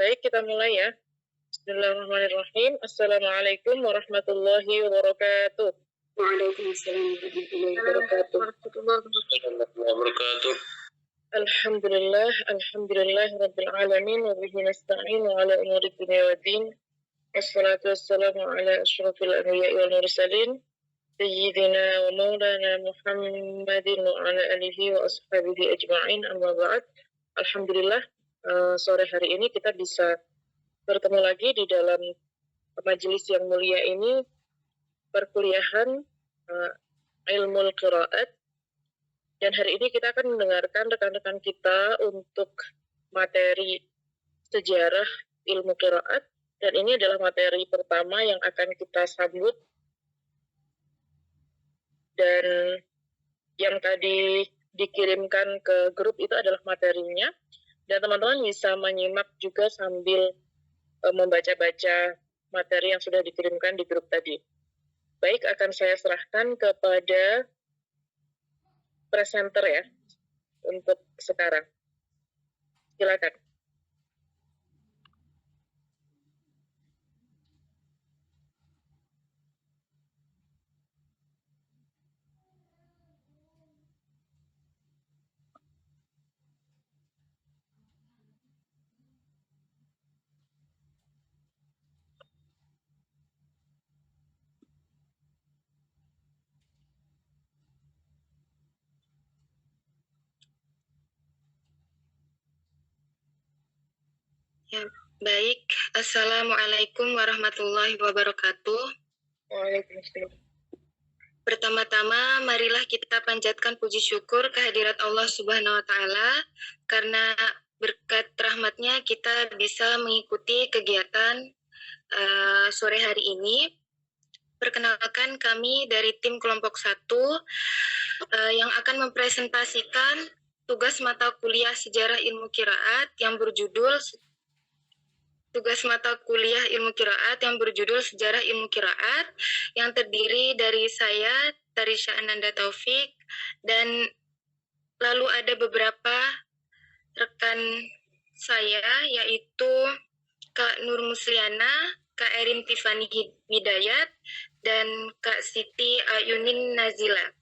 Baik, kita mulai ya. Bismillahirrahmanirrahim. Assalamualaikum warahmatullahi wabarakatuh. Waalaikumsalam warahmatullahi wabarakatuh. Alhamdulillah rabbil alamin wa bihi nasta'in ala umuri dunya waddin. Wassalatu wassalamu ala asyrafil anbiya'i wal mursalin sayyidina wa maulana Muhammadin wa ala alihi wa ashabihi ajma'in, amma ba'd. Alhamdulillah, sore hari ini kita bisa bertemu lagi di dalam majelis yang mulia ini, perkuliahan ilmu qiraat. Dan hari ini kita akan mendengarkan rekan-rekan kita untuk materi sejarah ilmu qiraat. Dan ini adalah materi pertama yang akan kita sambut. Dan yang tadi dikirimkan ke grup itu adalah materinya. Dan teman-teman bisa menyimak juga sambil membaca-baca materi yang sudah dikirimkan di grup tadi. Baik, akan saya serahkan kepada presenter ya untuk sekarang. Silakan. Ya, baik. Assalamualaikum warahmatullahi wabarakatuh. Waalaikumsalam. Pertama-tama, marilah kita panjatkan puji syukur kehadirat Allah Subhanahu wa Ta'ala, karena berkat rahmatnya kita bisa mengikuti kegiatan sore hari ini. Perkenalkan, kami dari tim kelompok 1 yang akan mempresentasikan tugas mata kuliah sejarah ilmu qiraat yang berjudul Sejarah Ilmu Qiraat, yang terdiri dari saya, Tarisha Ananda Taufik, dan lalu ada beberapa rekan saya, yaitu Kak Nur Musliana, Kak Erin Tiffany Hidayat, dan Kak Siti Ayunin Nazila.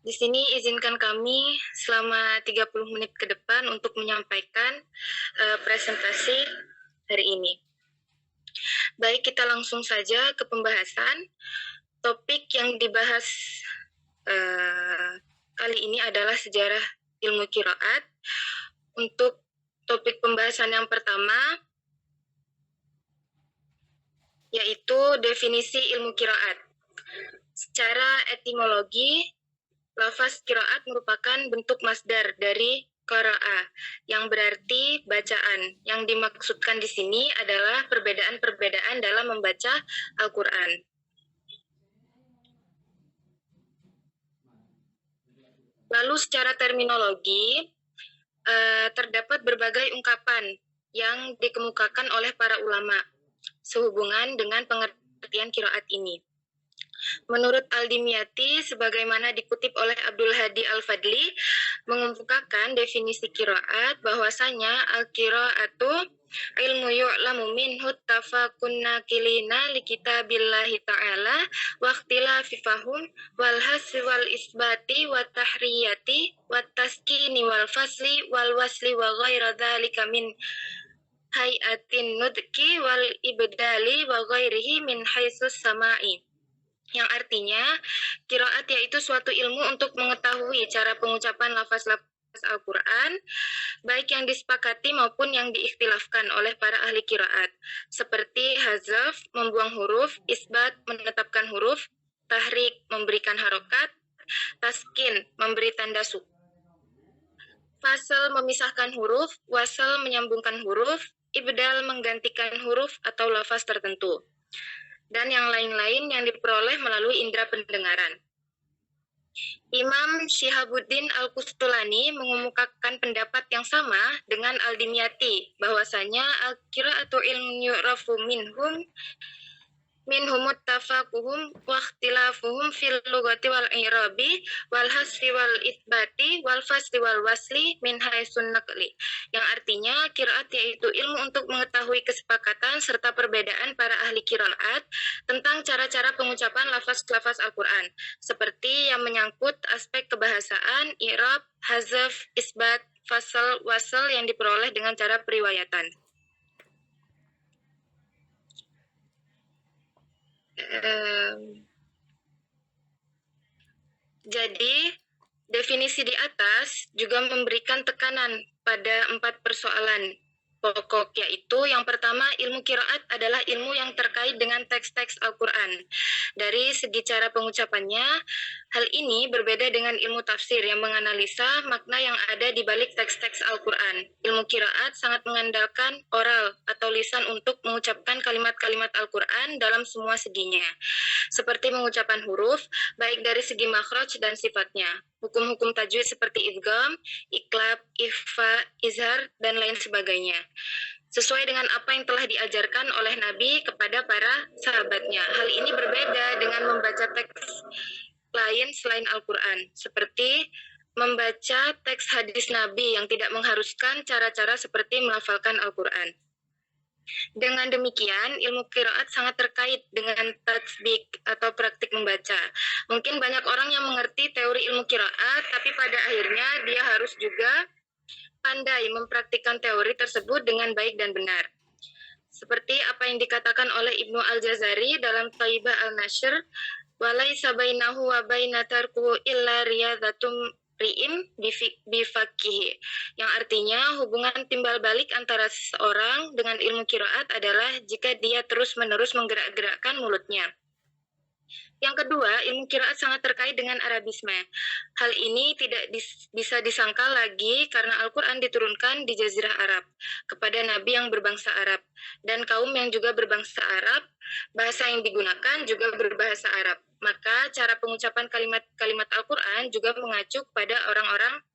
Di sini izinkan kami selama 30 menit ke depan untuk menyampaikan presentasi hari ini. Baik, kita langsung saja ke pembahasan. Topik yang dibahas kali ini adalah sejarah ilmu qiraat. Untuk topik pembahasan yang pertama, yaitu definisi ilmu qiraat. Secara etimologi, lafaz qiraat merupakan bentuk masdar dari qara'a, yang berarti bacaan. Yang dimaksudkan di sini adalah perbedaan-perbedaan dalam membaca Al-Quran. Lalu secara terminologi, terdapat berbagai ungkapan yang dikemukakan oleh para ulama sehubungan dengan pengertian qiraat ini. Menurut Al-Dimyati, sebagaimana dikutip oleh Abdul Hadi Al-Fadli, mengemukakan definisi qiraat bahwasanya al-qiraatu ilmu yu'lamu minhu tafakun nakilina li kitabillahi ta'ala wa ikhtilafi fahum wal hasri wal isbati wa tahriyati wa taskini wal fasli wal wasli wa ghaira dhalika min hayatin nudki wal ibdali wa ghairihi min haisus sama'i. Yang artinya, qiraat yaitu suatu ilmu untuk mengetahui cara pengucapan lafaz-lafaz Al-Quran, baik yang disepakati maupun yang diikhtilafkan oleh para ahli qiraat, seperti hazaf, membuang huruf, isbat, menetapkan huruf, tahrik, memberikan harokat, taskin, memberi tanda sukun, fasal, memisahkan huruf, wasal, menyambungkan huruf, ibdal, menggantikan huruf atau lafaz tertentu, dan yang lain-lain yang diperoleh melalui indera pendengaran. Imam Syihabuddin Al-Qustulani mengemukakan pendapat yang sama dengan Al-Dimyati, bahwasanya al-qiraatu ilmun yu'rafu minhum minhumut tafakuhum wa ikhtilafuhum fil lugati wal i'rabi wal hasfi wal itsbati wal fasli wal wasli min haitsun naqli, yang artinya qiraat yaitu ilmu untuk mengetahui kesepakatan serta perbedaan para ahli qiraat tentang cara-cara pengucapan lafaz-lafaz Al-Qur'an seperti yang menyangkut aspek kebahasaan, i'rab, hazaf, isbat, fasal, wasal yang diperoleh dengan cara periwayatan. Jadi, definisi di atas juga memberikan tekanan pada 4 persoalan pokok, yaitu yang pertama, ilmu qiraat adalah ilmu yang terkait dengan teks-teks Al-Quran. Dari segi cara pengucapannya, hal ini berbeda dengan ilmu tafsir yang menganalisa makna yang ada di balik teks-teks Al-Quran. Ilmu qiraat sangat mengandalkan oral atau lisan untuk mengucapkan kalimat-kalimat Al-Quran dalam semua seginya, seperti mengucapkan huruf, baik dari segi makhraj dan sifatnya. Hukum-hukum tajwid seperti idgham, iqlab, ikhfa, izhar, dan lain sebagainya. Sesuai dengan apa yang telah diajarkan oleh Nabi kepada para sahabatnya. Hal ini berbeda dengan membaca teks lain selain Al-Quran, seperti membaca teks hadis Nabi yang tidak mengharuskan cara-cara seperti melafalkan Al-Quran. Dengan demikian, ilmu qiraat sangat terkait dengan tatbik atau praktik membaca. Mungkin banyak orang yang mengerti teori ilmu qiraat, tapi pada akhirnya dia harus juga pandai mempraktikkan teori tersebut dengan baik dan benar. Seperti apa yang dikatakan oleh Ibnu Al-Jazari dalam Thaibah Al-Nashr, "Walaisa bainahu wa baina tarkuhu illa riyadatum ri'im bifakihi," yang artinya hubungan timbal balik antara seseorang dengan ilmu qiraat adalah jika dia terus-menerus menggerak-gerakkan mulutnya. Yang kedua, ilmu qiraat sangat terkait dengan Arabisme. Hal ini tidak bisa disangkal lagi karena Al-Quran diturunkan di Jazirah Arab kepada Nabi yang berbangsa Arab dan kaum yang juga berbangsa Arab. Bahasa yang digunakan juga berbahasa Arab. Maka cara pengucapan kalimat-kalimat Al-Quran juga mengacu pada orang-orang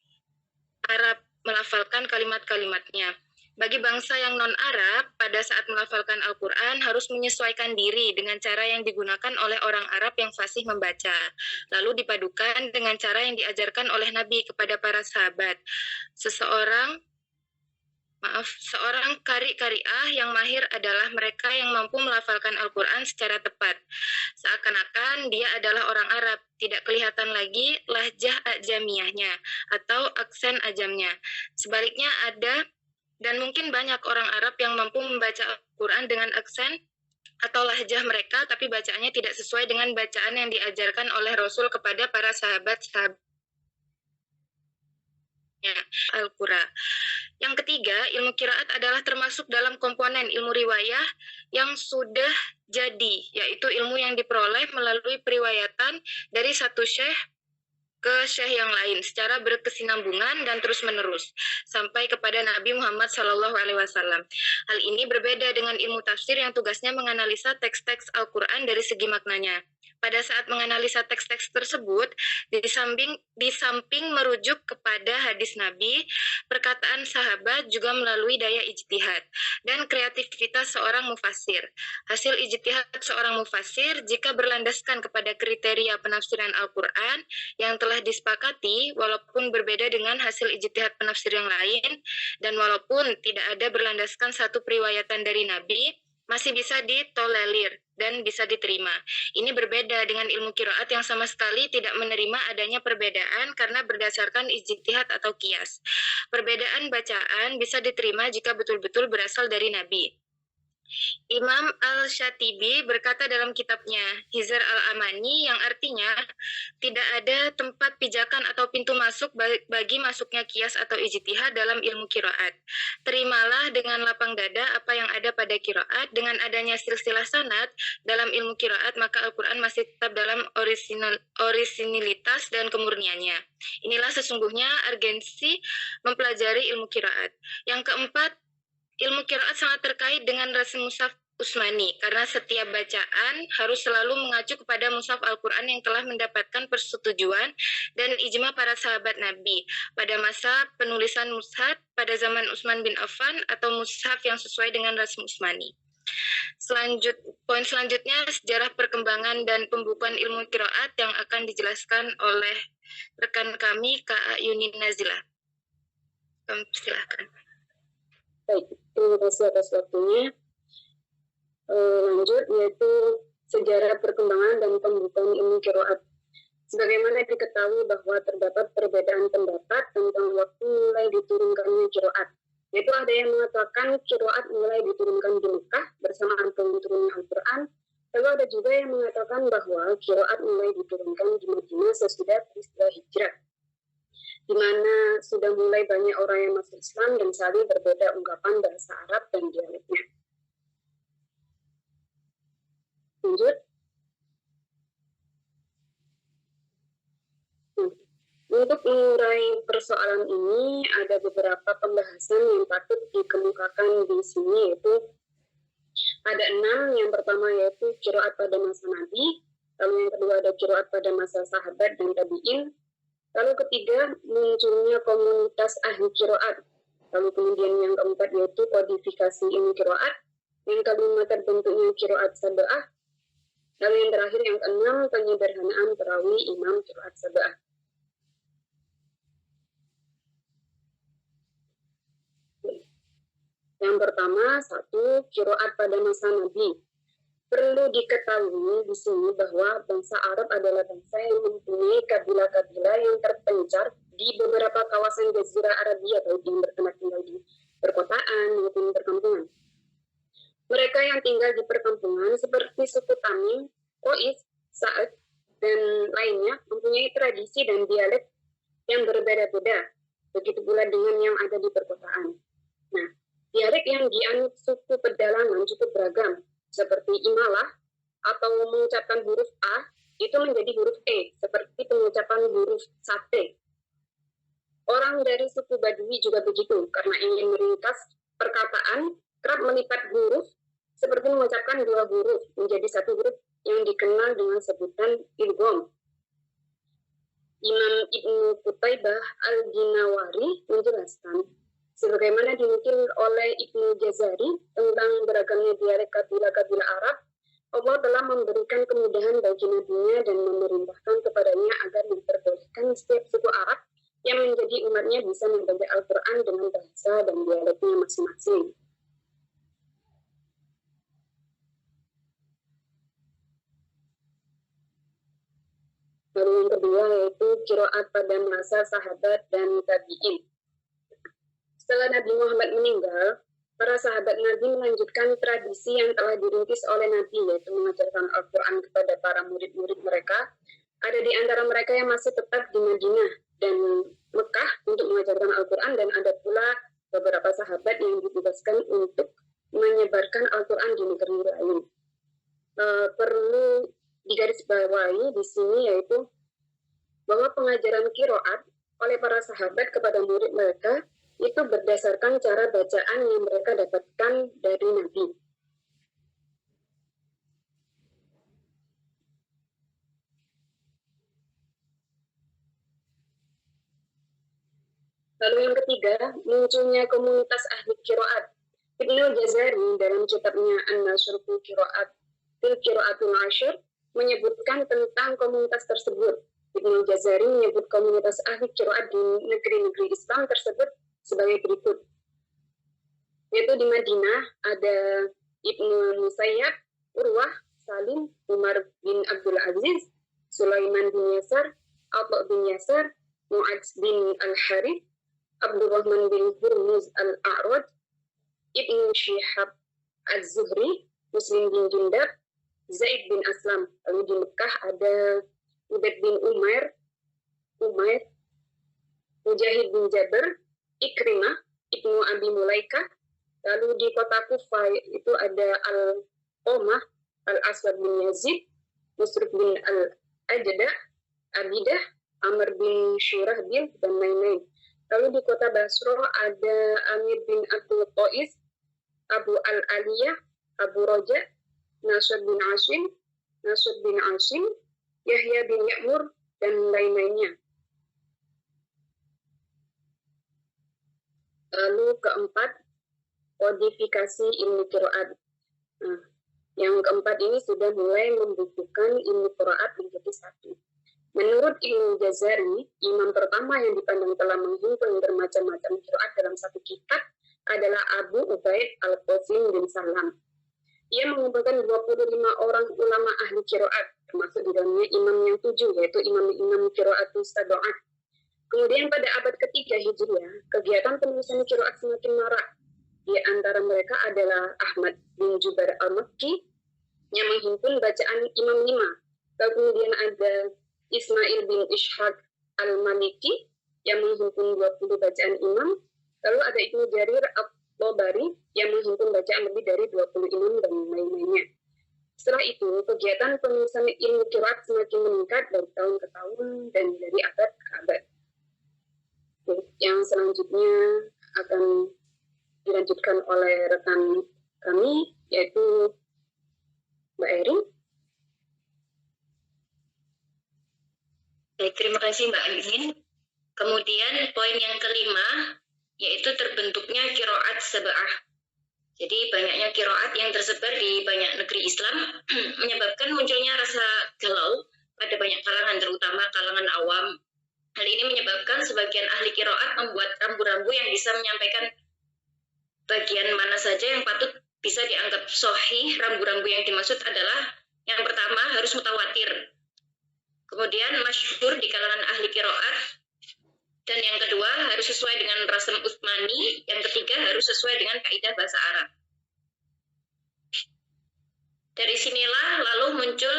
Arab melafalkan kalimat-kalimatnya. Bagi bangsa yang non-Arab, pada saat melafalkan Al-Quran harus menyesuaikan diri dengan cara yang digunakan oleh orang Arab yang fasih membaca, lalu dipadukan dengan cara yang diajarkan oleh Nabi kepada para sahabat. Seorang qari-qari'ah yang mahir adalah mereka yang mampu melafalkan Al-Quran secara tepat. Seakan-akan dia adalah orang Arab, tidak kelihatan lagi lahjah ajamiyahnya atau aksen ajamnya. Sebaliknya ada dan mungkin banyak orang Arab yang mampu membaca Al-Quran dengan aksen atau lahjah mereka, tapi bacaannya tidak sesuai dengan bacaan yang diajarkan oleh Rasul kepada para sahabat-sahabatnya Al-Quran. Yang ketiga, ilmu qiraat adalah termasuk dalam komponen ilmu riwayah yang sudah jadi, yaitu ilmu yang diperoleh melalui periwayatan dari satu syekh ke syekh yang lain secara berkesinambungan dan terus-menerus sampai kepada Nabi Muhammad SAW. Hal ini berbeda dengan ilmu tafsir yang tugasnya menganalisa teks-teks Al-Quran dari segi maknanya. Pada saat menganalisa teks-teks tersebut, di samping merujuk kepada hadis Nabi, perkataan sahabat juga melalui daya ijtihad dan kreativitas seorang mufassir. Hasil ijtihad seorang mufassir jika berlandaskan kepada kriteria penafsiran Al-Quran yang telah disepakati, walaupun berbeda dengan hasil ijtihad penafsir yang lain, dan walaupun tidak ada berlandaskan satu periwayatan dari Nabi, masih bisa ditolerir dan bisa diterima. Ini berbeda dengan ilmu qiraat yang sama sekali tidak menerima adanya perbedaan karena berdasarkan ijtihad atau qiyas. Perbedaan bacaan bisa diterima jika betul-betul berasal dari Nabi. Imam Al-Shatibi berkata dalam kitabnya Hizar Al-Amani, yang artinya tidak ada tempat pijakan atau pintu masuk bagi masuknya qiyas atau ijtihad dalam ilmu qiraat. Terimalah dengan lapang dada apa yang ada pada qiraat. Dengan adanya silsilah sanad dalam ilmu qiraat, maka Al-Quran masih tetap dalam orisinilitas dan kemurniannya. Inilah sesungguhnya urgensi mempelajari ilmu qiraat. Yang keempat, ilmu qiraat sangat terkait dengan rasul mushaf Utsmani, karena setiap bacaan harus selalu mengacu kepada mushaf Al-Quran yang telah mendapatkan persetujuan dan ijma para sahabat Nabi pada masa penulisan mushaf pada zaman Utsman bin Affan atau mushaf yang sesuai dengan rasul Utsmani. Poin selanjutnya sejarah perkembangan dan pembukuan ilmu qiraat yang akan dijelaskan oleh rekan kami Kak Yunin Nazila. Silakan. Baik, terima kasih atas waktunya. Lanjut, yaitu sejarah perkembangan dan pembukuan ilmu qiraat. Sebagaimana diketahui bahwa terdapat perbedaan pendapat tentang waktu mulai diturunkannya qiraat. Yaitu ada yang mengatakan qiraat mulai diturunkan di Mekah bersamaan dengan turunnya Al-Quran. Lalu ada juga yang mengatakan bahwa qiraat mulai diturunkan di Madinah sesudah peristiwa hijrah, di mana sudah mulai banyak orang yang masuk Islam dan saling berbeda ungkapan bahasa Arab dan dialeknya. Lanjut. Untuk mengurai persoalan ini, ada beberapa pembahasan yang patut dikemukakan di sini, yaitu ada 6. Yang pertama yaitu qiraat pada masa Nabi, lalu yang kedua ada qiraat pada masa sahabat dan tabi'in, lalu ketiga munculnya komunitas ahli qiraat, lalu kemudian yang keempat yaitu kodifikasi ilmu qiraat, yang kelima terbentuknya qiraat sab'ah, lalu yang terakhir yang keenam penyederhanaan perawi imam qiraat sab'ah. Yang pertama, 1. Qiraat pada masa Nabi. Perlu diketahui di sini bahwa bangsa Arab adalah bangsa yang mempunyai kabilah-kabilah yang terpencar di beberapa kawasan Jazirah Arabia, baik yang bertempat tinggal di perkotaan maupun perkampungan. Mereka yang tinggal di perkampungan seperti suku Tamim, Qais, Sa'ad, dan lainnya mempunyai tradisi dan dialek yang berbeda-beda. Begitu pula dengan yang ada di perkotaan. Nah, dialek yang dianut suku pedalaman cukup beragam, seperti imalah atau mengucapkan huruf A itu menjadi huruf E, seperti pengucapan huruf sate. Orang dari suku Badui juga begitu, karena ingin meringkas perkataan, kerap melipat huruf, seperti mengucapkan 2 huruf menjadi 1 huruf yang dikenal dengan sebutan idgham. Imam Ibnu Qutaibah Al-Ginawari menjelaskan, sebagaimana dinukil oleh Ibnu Jazari tentang beragamnya dialek kabilah-kabilah Arab, Allah telah memberikan kemudahan bagi nabinya dan memerintahkan kepadanya agar memperbolehkan setiap suku Arab yang menjadi umatnya bisa membaca Al-Quran dengan bahasa dan dialeknya masing-masing. Lalu yang kedua yaitu qiraat pada masa sahabat dan tabi'in. Setelah Nabi Muhammad meninggal, para sahabat Nabi melanjutkan tradisi yang telah dirintis oleh Nabi, yaitu mengajarkan Al-Quran kepada para murid-murid mereka. Ada di antara mereka yang masih tetap di Madinah dan Mekah untuk mengajarkan Al-Quran, dan ada pula beberapa sahabat yang ditugaskan untuk menyebarkan Al-Quran di negeri lain. Perlu digarisbawahi di sini yaitu bahwa pengajaran qiraat oleh para sahabat kepada murid mereka itu berdasarkan cara bacaan yang mereka dapatkan dari Nabi. Lalu yang ketiga, munculnya komunitas ahli qiraat. Ibnu Jazari dalam kitabnya An-Nashr fil Qiraatul Ashr menyebutkan tentang komunitas tersebut. Ibnu Jazari menyebut komunitas ahli qiraat di negeri-negeri Islam tersebut sebagai berikut. Yaitu di Madinah ada Ibnu Musayyab, Urwah, Salim, Umar bin Abdul Aziz, Sulaiman bin Yasar, Atha bin Yasar, Mu'adz bin Al-Harith, Abdurrahman bin Hurmuz Al-A'raj, Ibnu Syihab Az-Zuhri, Muslim bin Jundab, Zaid bin Aslam. Lalu di Mekah ada Ubaid bin Umair, Mujahid bin Jabir, Ikrimah, Ibnu Abi Mulaika. Lalu di kota Kufah itu ada Al-Qamah, Al-Aswad bin Yazid, Musrif bin Al-Ajda, Abidah, Amr bin Syurahbil, dan lain-lain. Lalu di kota Basra ada Amir bin Abdul Qais, Abu Al-Aliyah, Abu Raja, Nasr bin Asim, Yahya bin Ya'mur, dan lain-lainnya. Lalu keempat, kodifikasi ilmu qiraat. Nah, yang keempat ini sudah mulai membukukan ilmu qiraat menjadi satu. Menurut Ibnu Jazari, imam pertama yang dipandang telah menghimpun bermacam-macam qiraat dalam satu kitab adalah Abu Ubaid Al-Qasim bin Salam. Ia mengumpulkan 25 orang ulama ahli qiraat, termasuk di dalamnya imam yang 7, yaitu imam qiraatus sab'ah. Kemudian pada abad ketiga Hijriah, kegiatan penulisan qiraat semakin marak. Di antara mereka adalah Ahmad bin Jubair al-Makki yang menghimpun bacaan Imam 5. Lalu kemudian ada Ismail bin Ishaq al-Maliki yang menghimpun 20 bacaan imam. Lalu ada Ibnu Jarir al-Tabari yang menghimpun bacaan lebih dari 20 imam dan lain-lainnya. Setelah itu, kegiatan penulisan ilmu qiraat semakin meningkat dari tahun ke tahun dan dari abad ke abad. Yang selanjutnya akan dilanjutkan oleh rekan kami, yaitu Mbak Eri. Baik, terima kasih Mbak Amin. Kemudian poin yang kelima, yaitu terbentuknya qiraat sab'ah. Jadi banyaknya qiraat yang tersebar di banyak negeri Islam menyebabkan munculnya rasa galau pada banyak kalangan, terutama kalangan awam. Hal ini menyebabkan sebagian ahli qiraat membuat rambu-rambu yang bisa menyampaikan bagian mana saja yang patut bisa dianggap sahih. Rambu-rambu yang dimaksud adalah yang pertama harus mutawatir, kemudian masyhur di kalangan ahli qiraat, dan yang kedua harus sesuai dengan rasam Utsmani, yang ketiga harus sesuai dengan kaidah bahasa Arab. Dari sinilah lalu muncul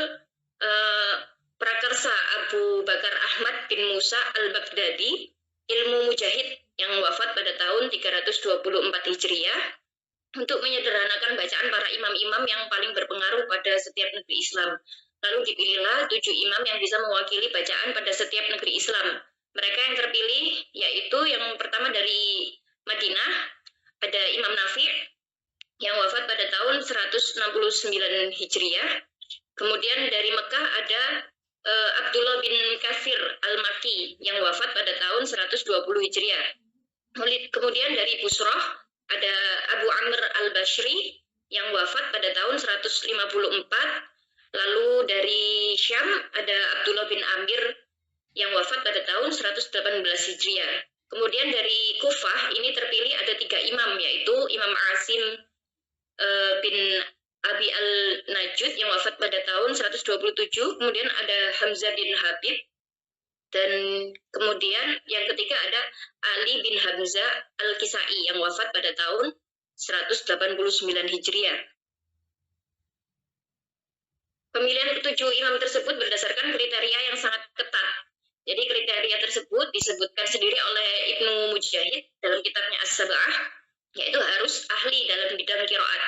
prakarsa Abu Bakar Ahmad bin Musa al-Baghdadi, ilmu mujahid yang wafat pada tahun 324 Hijriah, untuk menyederhanakan bacaan para imam-imam yang paling berpengaruh pada setiap negeri Islam. Lalu dipilihlah 7 imam yang bisa mewakili bacaan pada setiap negeri Islam. Mereka yang terpilih yaitu yang pertama dari Madinah, ada Imam Nafi' yang wafat pada tahun 169 Hijriah. Kemudian dari Mekah ada Abdullah bin Katsir al-Makki yang wafat pada tahun 120 Hijriah. Kemudian dari Busrah ada Abu Amr al-Bashri yang wafat pada tahun 154. Lalu dari Syam ada Abdullah bin Amir yang wafat pada tahun 118 Hijriah. Kemudian dari Kufah ini terpilih ada 3 imam, yaitu Imam Asim bin Abi al-Najud yang wafat pada tahun 127. Kemudian ada Hamzah bin Habib. Dan kemudian yang ketiga ada Ali bin Hamzah al-Kisai yang wafat pada tahun 189 Hijriah. Pemilihan ke-7 imam tersebut berdasarkan kriteria yang sangat ketat. Jadi kriteria tersebut disebutkan sendiri oleh Ibnu Mujahid dalam kitabnya As-Sab'ah, yaitu harus ahli dalam bidang qiraat,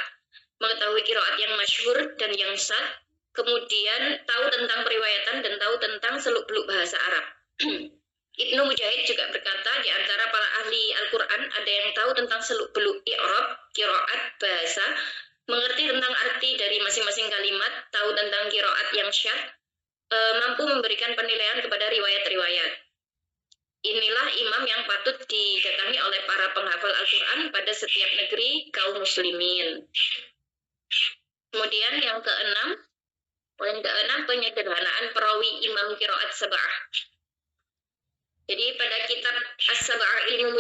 mengetahui qiraat yang masyhur dan yang sah, kemudian tahu tentang periwayatan dan tahu tentang seluk-beluk bahasa Arab. Ibnu Mujahid juga berkata, di antara para ahli Al-Quran ada yang tahu tentang seluk-beluk i'rab, qiraat, bahasa, mengerti tentang arti dari masing-masing kalimat, tahu tentang qiraat yang syadz, mampu memberikan penilaian kepada riwayat-riwayat. Inilah imam yang patut didatangi oleh para penghafal Al-Quran pada setiap negeri kaum muslimin. Kemudian yang keenam, poin keenam, penyederhanaan perawi imam qiraat sab'ah. Jadi pada kitab As-Sab'ah Ibnu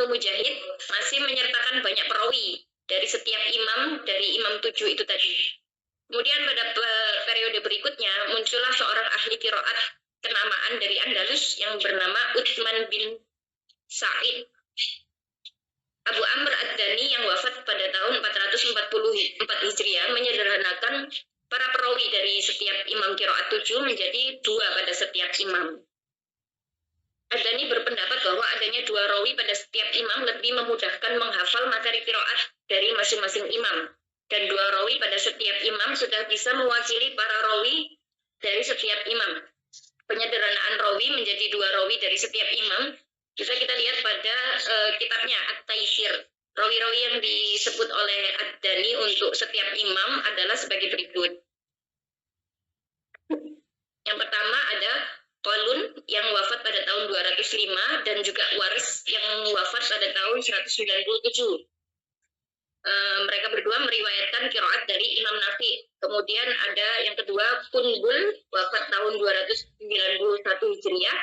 Mujahid masih menyertakan banyak perawi dari setiap imam, dari imam 7 itu tadi. Kemudian pada periode berikutnya muncullah seorang ahli qiraat kenamaan dari Andalus yang bernama Utsman bin Sa'id Abu Amr ad-Dani yang wafat pada tahun 444 Hijriah menyederhanakan para perawi dari setiap imam qiraat 7 menjadi 2 pada setiap imam. Ad-Dani berpendapat bahwa adanya 2 rawi pada setiap imam lebih memudahkan menghafal materi qiraat dari masing-masing imam. Dan 2 rawi pada setiap imam sudah bisa mewakili para rawi dari setiap imam. Penyederhanaan rawi menjadi 2 rawi dari setiap imam bisa kita lihat pada kitabnya At-Taisir. Rawi-rawi yang disebut oleh Ad-Dani untuk setiap imam adalah sebagai berikut. Yang pertama ada Qalun yang wafat pada tahun 205 dan juga Waris yang wafat pada tahun 197. Mereka berdua berdua meriwayatkan qiraat dari Imam Nafi. Kemudian ada yang kedua Qunbul wafat tahun 291 Hijriah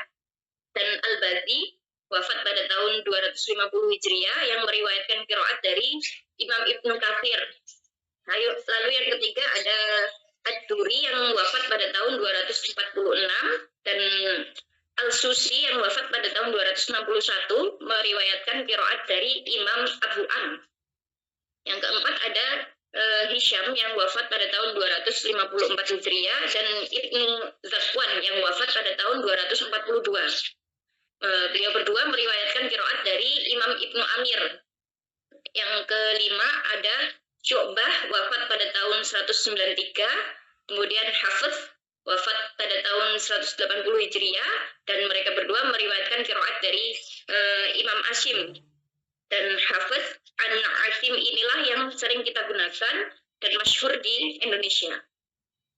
dan Al-Bazi wafat pada tahun 250 Hijriah yang meriwayatkan qiraat dari Imam Ibnu Katsir. Lalu yang ketiga ada Ad-Duri yang wafat pada tahun 246 dan Al-Susi yang wafat pada tahun 261 meriwayatkan qiraat dari Imam Abu Am. Yang keempat ada Hisham yang wafat pada tahun 254 Hijriah dan Ibnu Zakwan yang wafat pada tahun 242. Beliau berdua meriwayatkan qiraat dari Imam Ibnu Amir. Yang kelima ada Syu'bah wafat pada tahun 193, kemudian Hafiz wafat pada tahun 180 Hijriah dan mereka berdua meriwayatkan qiraat dari Imam Asim. Dan Hafiz An-Asim inilah yang sering kita gunakan dan masyhur di Indonesia.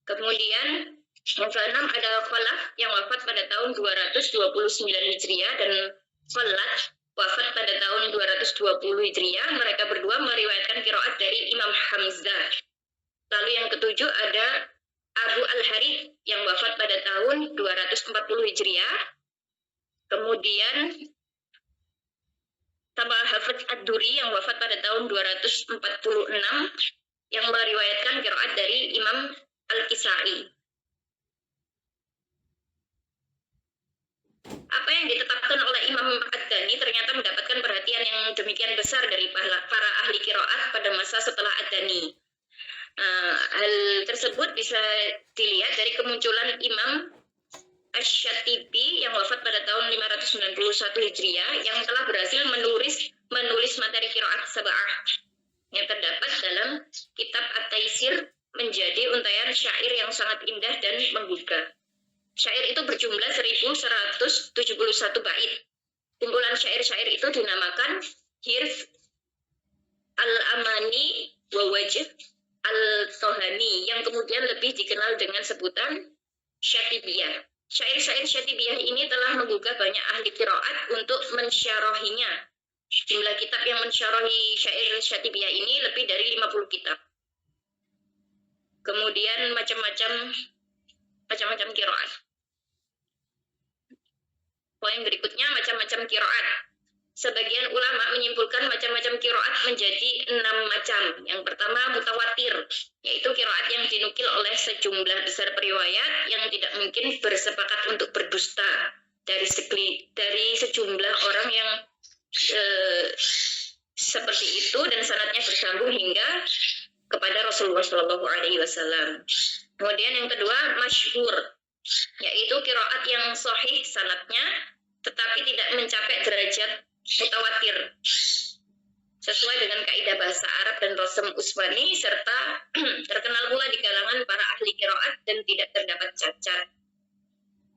Kemudian yang keenam ada Khalaf yang wafat pada tahun 229 Hijriah dan Khalad wafat pada tahun 220 Hijriah. Mereka berdua meriwayatkan qiraat dari Imam Hamzah. Lalu yang ketujuh ada Abu Al-Harith yang wafat pada tahun 240 Hijriah. Kemudian tambah Hafiz Ad-Duri yang wafat pada tahun 246 yang meriwayatkan qiraat dari Imam Al-Kisai. Apa yang ditetapkan oleh Imam Ad-Dani ternyata mendapatkan perhatian yang demikian besar dari para ahli qiraat pada masa setelah Ad-Dani. Hal tersebut bisa dilihat dari kemunculan Imam Asy-Syatibi yang wafat pada tahun 591 Hijriah yang telah berhasil menulis materi qiraat sab'ah yang terdapat dalam kitab At-Taisir menjadi untaian syair yang sangat indah dan menggugah. Syair itu berjumlah 1171 bait. Kumpulan syair-syair itu dinamakan Hirf Al-Amani wa Wajh Al-Tohani yang kemudian lebih dikenal dengan sebutan Syatibiyah. Syair-syair Syatibiyah ini telah menggugah banyak ahli qiraat untuk mensyarahinya. Jumlah kitab yang mensyarahi syair Syatibiyah ini lebih dari 50 kitab. Kemudian macam-macam qiraat. Poin berikutnya macam-macam qiraat. Sebagian ulama menyimpulkan macam-macam qiraat menjadi 6 macam. Yang pertama mutawatir, yaitu qiraat yang dinukil oleh sejumlah besar periwayat yang tidak mungkin bersepakat untuk berdusta dari sejumlah orang yang seperti itu dan sanadnya bersambung hingga kepada Rasulullah SAW. Kemudian yang kedua masyhur, yaitu qiraat yang sahih sanadnya tetapi tidak mencapai derajat mutawatir sesuai dengan kaidah bahasa Arab dan rasam Usmani serta terkenal pula di kalangan para ahli qiraat dan tidak terdapat cacat.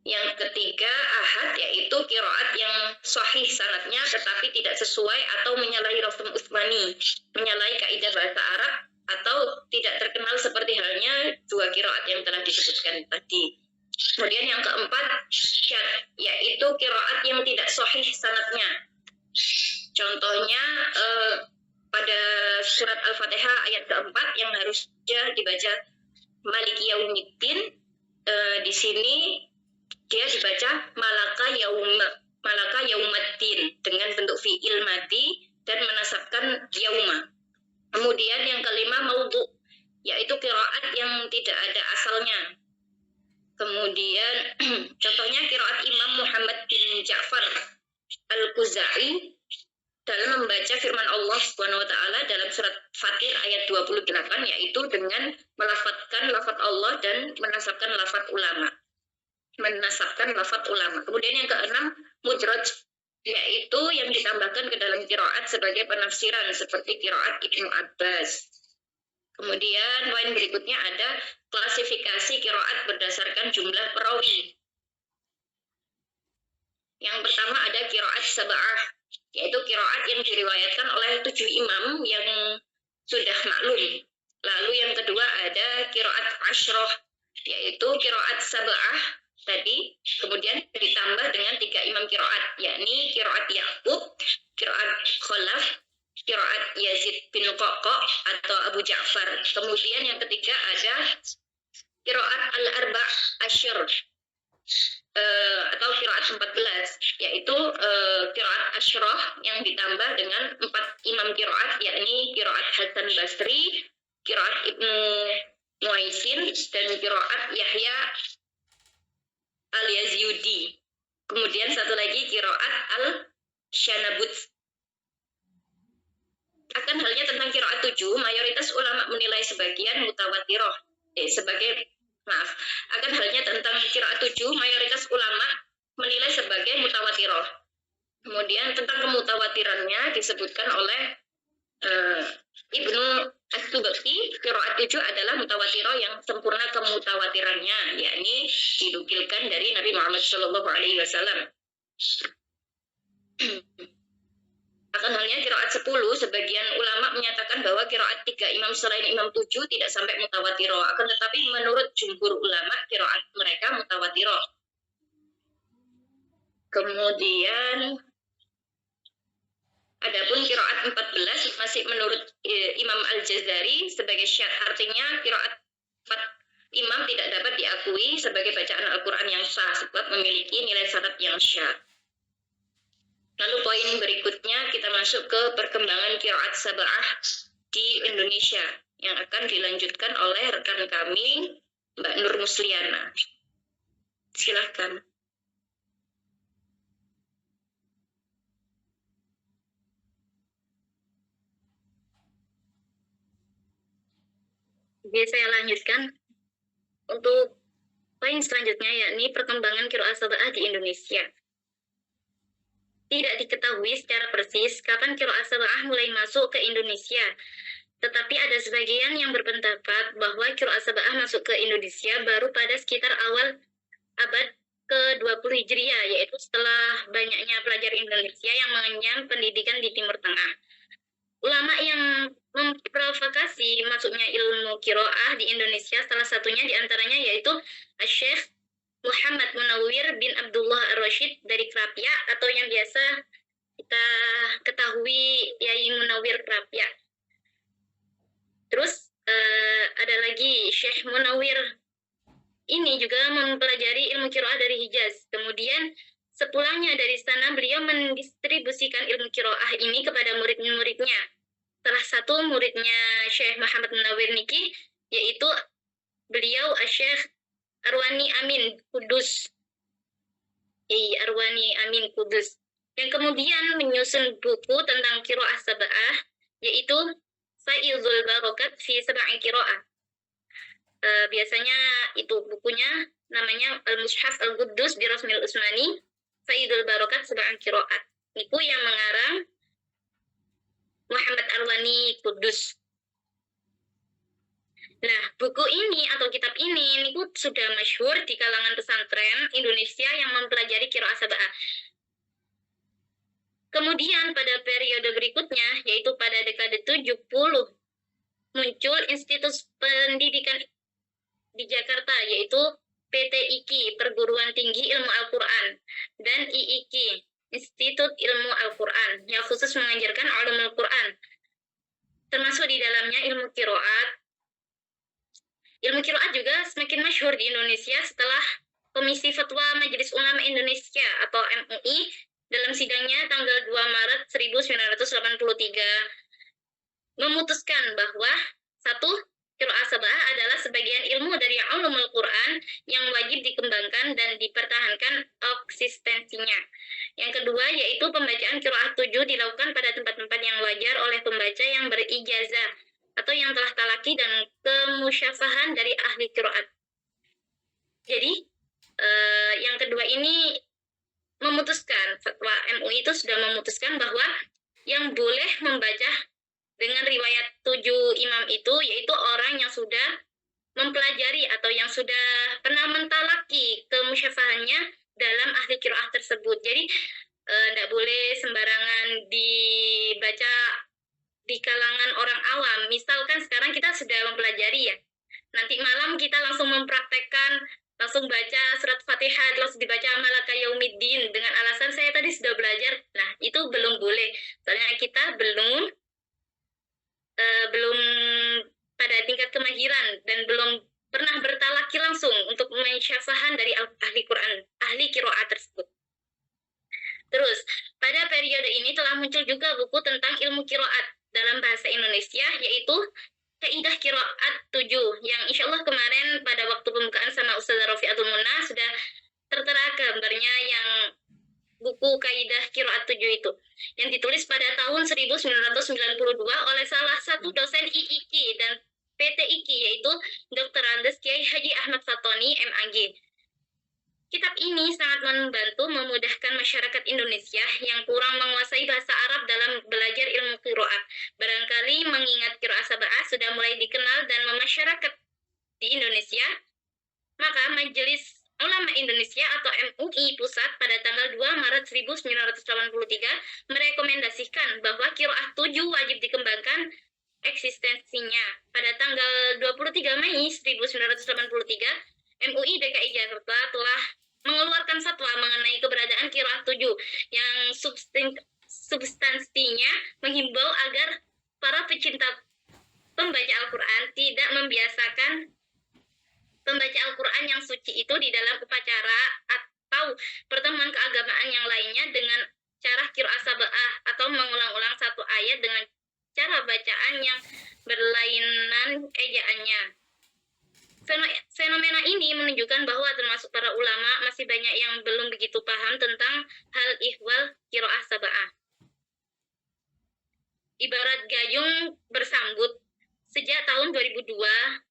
Yang ketiga ahad, yaitu qiraat yang sahih sanadnya tetapi tidak sesuai atau menyalahi rasam Usmani, menyalahi kaidah bahasa Arab atau tidak terkenal seperti halnya dua qiraat yang telah disebutkan tadi. Kemudian yang keempat syad, yaitu qiraat yang tidak sahih sanadnya. Contohnya pada surat Al-Fatihah ayat keempat yang harusnya dibaca Maliki Yaumiddin, di sini dia dibaca Malaka Yaumaddin dengan bentuk fi'il madi dan menasabkan yauma. Kemudian yang kelima maudhu, yaitu qiraat yang tidak ada asalnya. Kemudian contohnya qiraat Imam Muhammad bin Ja'far Al-Khuzai dalam membaca firman Allah Subhanahu wa taala dalam surat Fatir ayat 28, yaitu dengan melafadzkan lafaz Allah dan menasabkan lafaz ulama. Kemudian yang keenam mudraj, yaitu yang ditambahkan ke dalam qiraat sebagai penafsiran seperti qiraat Ibnu Abbas. Kemudian poin berikutnya ada klasifikasi qiraat berdasarkan jumlah perawi. Yang pertama ada qiraat sab'ah, yaitu qiraat yang diriwayatkan oleh 7 imam yang sudah maklum. Lalu yang kedua ada qiraat asyrah, yaitu qiraat sab'ah tadi, kemudian ditambah dengan 3 imam qiraat, yakni qiraat Ya'qub, qiraat Khalaf, qiraat Yazid bin Qaqqa atau Abu Ja'far. Kemudian yang ketiga ada qiraat al-arba' asyr atau qiraat 14, yaitu qiraat asyrah yang ditambah dengan 4 imam qiraat, yakni qiraat Hasan Basri, qiraat Ibnu Muaisin, dan qiraat Yahya al-Yazyudi. Kemudian satu lagi qiraat al-Shanabut. Akan halnya tentang qiraat 7, mayoritas ulama menilai sebagian mutawatirah. Akan halnya tentang qiraat 7, mayoritas ulama menilai sebagai mutawatirah. Kemudian tentang kemutawatirannya disebutkan oleh Ibnu As-Subki, qiraat 7 adalah mutawatirah yang sempurna kemutawatirannya, yakni dinukilkan dari Nabi Muhammad SAW. Akan halnya qiraat 10, sebagian ulama menyatakan bahwa qiraat 3 imam selain imam 7 tidak sampai mutawatirah. Akan tetapi menurut jumhur ulama, qiraat mereka mutawatirah. Kemudian adapun qiraat 14 masih menurut Imam Al-Jazari sebagai syad, artinya qiraat 4 imam tidak dapat diakui sebagai bacaan Al-Quran yang sah sebab memiliki nilai syarat yang syad. Lalu poin berikutnya kita masuk ke perkembangan qiraat sab'ah di Indonesia yang akan dilanjutkan oleh rekan kami Mbak Nur Musliana. Silahkan. Oke, saya lanjutkan untuk poin selanjutnya, yakni perkembangan qiraat sab'ah di Indonesia. Tidak diketahui secara persis kapan qiraat sab'ah mulai masuk ke Indonesia, tetapi ada sebagian yang berpendapat bahwa qiraat sab'ah masuk ke Indonesia baru pada sekitar awal abad ke-20 Hijriah, yaitu setelah banyaknya pelajar Indonesia yang mengenyam pendidikan di Timur Tengah. Ulama yang memprovokasi masuknya ilmu qiraah di Indonesia salah satunya diantaranya yaitu Syekh Muhammad Munawwir bin Abdullah Ar-Rasyid dari Krapia, atau yang biasa kita ketahui Yai Munawwir Krapia. Terus ada lagi Syekh Munawwir ini juga mempelajari ilmu qiraah dari Hijaz. Kemudian sepulangnya dari sana beliau mendistribusikan ilmu qiraah ini kepada murid-muridnya. Salah satu muridnya Syekh Muhammad Munawwir niki yaitu beliau Syekh Arwani Amin Kudus. Arwani Amin Kudus. Yang kemudian menyusun buku tentang qiraah sab'ah yaitu Faizul Barokat fi Sab'i Qiraah. Biasanya itu bukunya namanya Al-Mushaf Al-Quddus bi Rasmil Usmani Faizul Barokat Sab'i Qiraat. Niku yang mengarang Muhammad Arwani Kudus. Nah, buku ini atau kitab ini niku sudah masyhur di kalangan pesantren Indonesia yang mempelajari qiraat sab'ah. Kemudian pada periode berikutnya, yaitu pada dekade 70, muncul Institut Pendidikan di Jakarta, yaitu PTIQ, Perguruan Tinggi Ilmu Al-Quran, dan IIQ, Institut Ilmu Al-Quran, yang khusus mengajarkan ulum Al-Quran, termasuk di dalamnya ilmu qiraat. Ilmu qiraat juga semakin masyhur di Indonesia setelah Komisi Fatwa Majelis Ulama Indonesia atau MUI dalam sidangnya tanggal 2 Maret 1983 memutuskan bahwa satu, qiraat sab'ah adalah sebagian ilmu dari ulumul Quran yang wajib dikembangkan dan dipertahankan eksistensinya. Yang kedua yaitu pembacaan qiraat 7 dilakukan pada tempat-tempat yang wajar oleh pembaca yang berijazah atau yang telah talaki dan kemusyafahan dari ahli qiraat. Jadi yang kedua ini memutuskan, fatwa MUI itu sudah memutuskan bahwa yang boleh membaca dengan riwayat 7 imam itu yaitu orang yang sudah mempelajari atau yang sudah pernah mentalaki kemusyafahannya dalam ahli qiraah tersebut. Jadi tidak boleh sembarangan dibaca di kalangan orang awam. Misalkan sekarang kita sudah mempelajari ya, nanti malam kita langsung mempraktekkan, langsung baca surat Fatihah, langsung dibaca Malaka Yaumiddin dengan alasan saya tadi sudah belajar. Nah, itu belum boleh. Soalnya kita belum belum pada tingkat kemahiran dan belum pernah bertalaki langsung untuk mensyafahan dari ahli Quran, ahli qiraat tersebut. Terus, pada periode ini telah muncul juga buku tentang ilmu qiraat dalam bahasa Indonesia, yaitu Kaidah Qiraat 7, yang insya Allah kemarin pada waktu pembukaan sama Ustazah Rofiatul Munah sudah tertera gambarnya, yang buku Kaidah Qiraat 7 itu, yang ditulis pada tahun 1992 oleh salah satu dosen IIQ dan PTIQ, yaitu Dr. Andes Kiai Haji Ahmad Fatoni, MAG. Kitab ini sangat membantu memudahkan masyarakat Indonesia yang kurang menguasai bahasa Arab dalam belajar ilmu qiraat. Barangkali mengingat qiraat sab'ah sudah mulai dikenal dan memasyarakat di Indonesia, maka Majelis Ulama Indonesia atau MUI Pusat pada tanggal 2 Maret 1983 merekomendasikan bahwa qiraat 7 wajib dikembangkan eksistensinya. Pada tanggal 23 Mei 1983, MUI DKI Jakarta telah mengeluarkan fatwa mengenai keberadaan qiraat 7 yang substansinya menghimbau agar para pecinta pembaca Al-Quran tidak membiasakan pembaca Al-Quran yang suci itu di dalam upacara atau pertemuan keagamaan yang lainnya dengan cara qiraat sab'ah atau mengulang-ulang satu ayat dengan cara bacaan yang berlainan ejaannya. Fenomena ini menunjukkan bahwa termasuk para ulama masih banyak yang belum begitu paham tentang hal ihwal qiraah sab'ah. Ibarat gayung bersambut, sejak tahun 2002,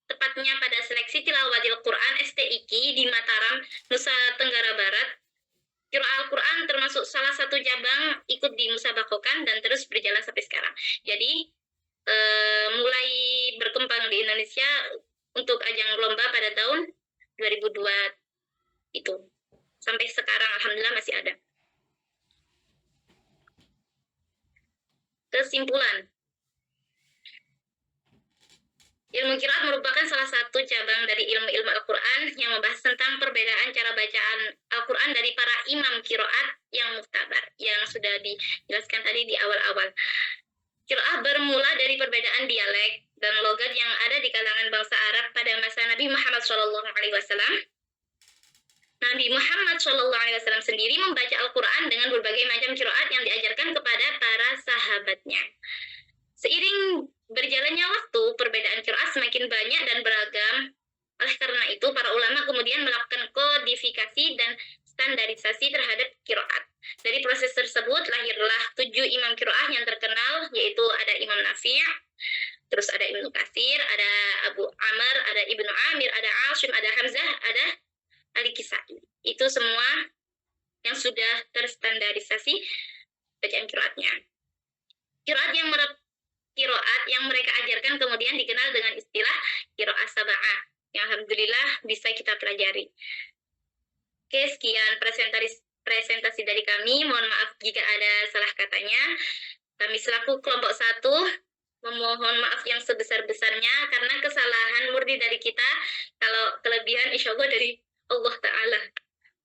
tepatnya pada seleksi tilawatil Quran STIQ di Mataram, Nusa Tenggara Barat, qiraah Al-Quran termasuk salah satu cabang ikut dimusabakokan dan terus berjalan sampai sekarang. Jadi mulai berkembang di Indonesia untuk ajang lomba pada tahun 2002 itu. Sampai sekarang alhamdulillah masih ada. Kesimpulan. Ilmu qiraat merupakan salah satu cabang dari ilmu-ilmu Al-Quran yang membahas tentang perbedaan cara bacaan Al-Quran dari para imam qiraat yang muktabar, yang sudah dijelaskan tadi di awal-awal. Qiraat bermula dari perbedaan dialek dan logat yang ada di kalangan bangsa Arab pada masa Nabi Muhammad SAW. Nabi Muhammad SAW sendiri membaca Al-Quran dengan berbagai macam qiraat yang diajarkan kepada para sahabatnya. Seiring berjalannya waktu, perbedaan qiraat semakin banyak dan beragam. Oleh karena itu, para ulama kemudian melakukan kodifikasi dan standarisasi terhadap qiraat. Dari proses tersebut lahirlah 7 imam qiraah yang terkenal, yaitu ada Imam Nafi', terus ada Ibnu Katsir, ada Abu Amr, ada Ibnu Amir, ada Asim, ada Hamzah, ada Al-Kisai. Itu semua yang sudah terstandarisasi bacaan qiraatnya. Qiraat yang mereka ajarkan kemudian dikenal dengan istilah qiraat sab'ah, yang alhamdulillah bisa kita pelajari. Oke, sekian presentasi dari kami. Mohon maaf jika ada salah katanya. Kami selaku kelompok 1 memohon maaf yang sebesar-besarnya karena kesalahan murni dari kita. Kalau kelebihan insya Allah dari Allah Ta'ala.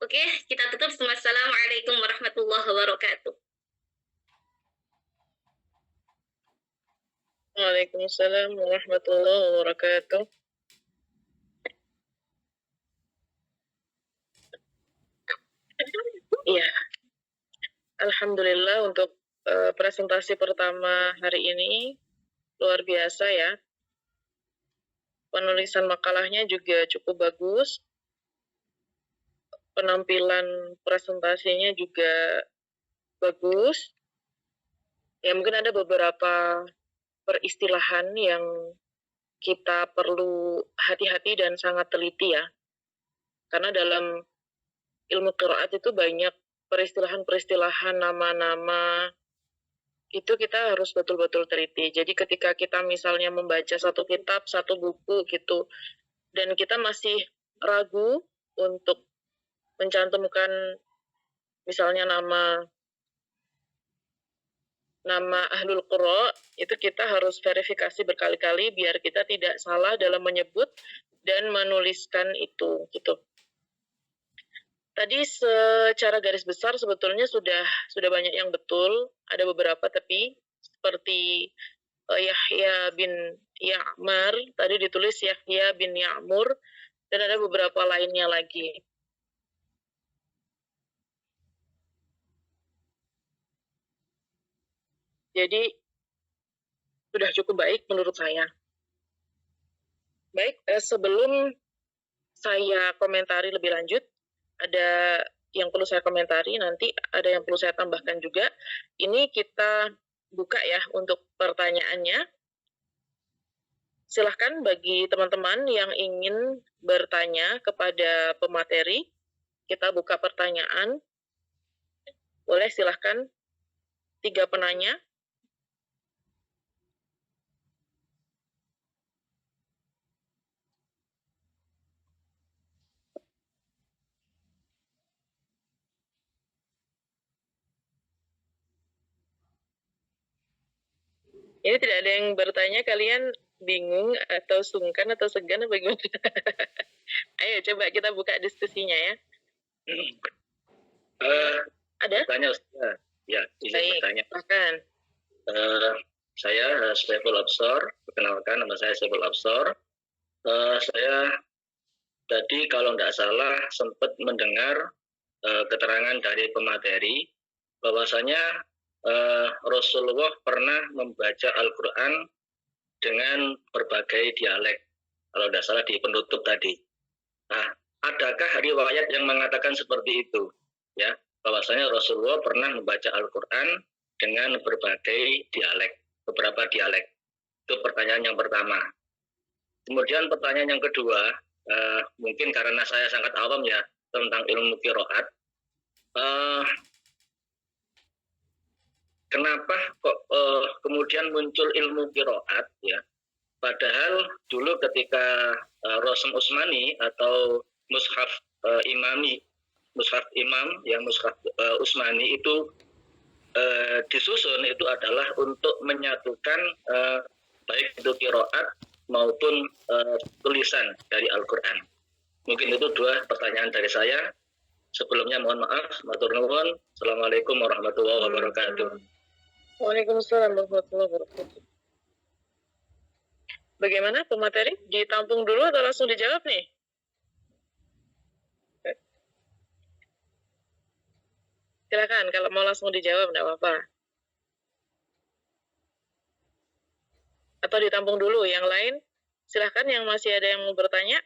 Oke, kita tutup. Assalamualaikum warahmatullahi wabarakatuh. Waalaikumsalam warahmatullahi wabarakatuh. Iya, alhamdulillah untuk presentasi pertama hari ini luar biasa ya. Penulisan makalahnya juga cukup bagus. Penampilan presentasinya juga bagus. Ya mungkin ada beberapa peristilahan yang kita perlu hati-hati dan sangat teliti ya. Karena dalam ilmu qiraat itu banyak peristilahan-peristilahan, nama-nama, itu kita harus betul-betul teliti. Jadi ketika kita misalnya membaca satu kitab, satu buku gitu, dan kita masih ragu untuk mencantumkan misalnya nama ahlul qura, itu kita harus verifikasi berkali-kali biar kita tidak salah dalam menyebut dan menuliskan itu gitu. Tadi secara garis besar sebetulnya sudah banyak yang betul, ada beberapa tapi seperti Yahya bin Ya'mar, tadi ditulis Yahya bin Ya'mur, dan ada beberapa lainnya lagi. Jadi sudah cukup baik menurut saya. Baik, sebelum saya komentari lebih lanjut, ada yang perlu saya komentari, nanti ada yang perlu saya tambahkan juga. Ini kita buka ya untuk pertanyaannya. Silahkan bagi teman-teman yang ingin bertanya kepada pemateri, kita buka pertanyaan. Boleh silahkan 3 penanya. Ini tidak ada yang bertanya, kalian bingung atau sungkan atau segan apa gimana? Ayo coba kita buka diskusinya ya. Ada? Tanya, ya, izin bertanya. Silahkan. Saya Saiful Absor, perkenalkan nama saya Saiful Absor. Saya tadi kalau tidak salah sempat mendengar keterangan dari pemateri bahwasanya Rasulullah pernah membaca Al-Quran dengan berbagai dialek, kalau tidak salah di penutup tadi. Nah, adakah riwayat yang mengatakan seperti itu? Ya, bahwasanya Rasulullah pernah membaca Al-Quran dengan berbagai dialek, beberapa dialek. Itu pertanyaan yang pertama. Kemudian pertanyaan yang kedua, mungkin karena saya sangat awam ya tentang ilmu qiraat. Kenapa kok kemudian muncul ilmu qiraat ya? Padahal dulu ketika Rosem Usmani atau Mushaf Imami, Mushaf Imam yang Mushaf Usmani itu disusun itu adalah untuk menyatukan baik itu qiraat maupun tulisan dari Al-Quran. Mungkin itu 2 pertanyaan dari saya. Sebelumnya mohon maaf, matur nuwun. Assalamualaikum warahmatullahi wabarakatuh. Waalaikumsalam warahmatullahi wabarakatuh. Bagaimana pemateri? Ditampung dulu atau langsung dijawab nih? Silakan, kalau mau langsung dijawab enggak apa-apa. Atau ditampung dulu, yang lain silakan yang masih ada yang mau bertanya.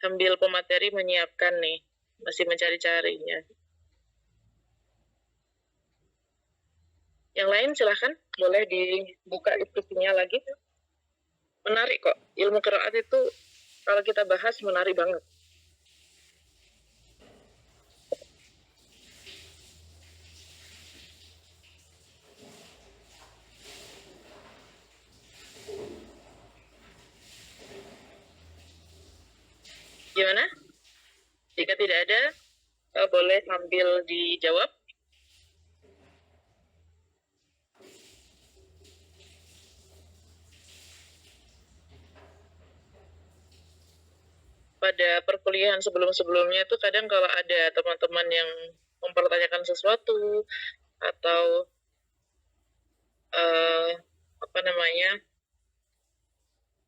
Sambil pemateri menyiapkan nih, masih mencari-carinya. Yang lain silahkan, boleh dibuka diskusinya lagi. Menarik kok, ilmu qiraat itu kalau kita bahas menarik banget. Gimana? Jika tidak ada, boleh sambil dijawab. Pada perkuliahan sebelum-sebelumnya itu kadang kalau ada teman-teman yang mempertanyakan sesuatu atau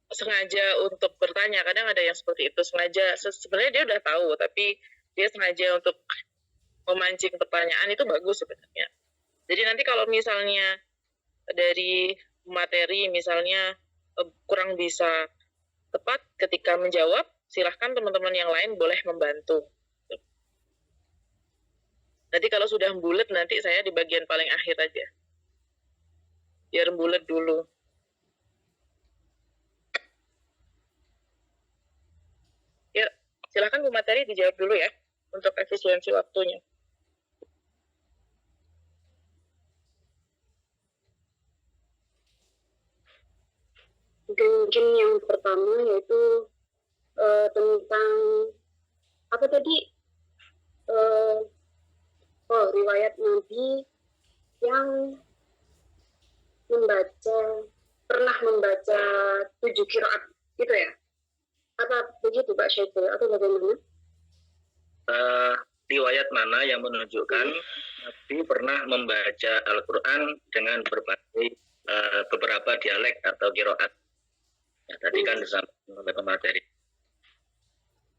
sengaja untuk bertanya, kadang ada yang seperti itu, sengaja, sebenarnya dia udah tahu tapi dia sengaja untuk memancing pertanyaan, itu bagus sebenarnya. Jadi nanti kalau misalnya dari materi misalnya kurang bisa tepat ketika menjawab, silahkan teman-teman yang lain boleh membantu. Nanti kalau sudah bulat, nanti saya di bagian paling akhir aja, biar bulat dulu. Ya, silahkan Bu Materi dijawab dulu ya, untuk efisiensi waktunya. Mungkin yang pertama yaitu tentang apa tadi? Riwayat Nabi yang pernah membaca 7 qiraat gitu ya? Apa begitu Pak Syaiful atau bagaimana? riwayat mana yang menunjukkan Nabi pernah membaca Al-Quran dengan beberapa dialek atau qiraat. Ya, tadi kan disampaikan oleh pemateri.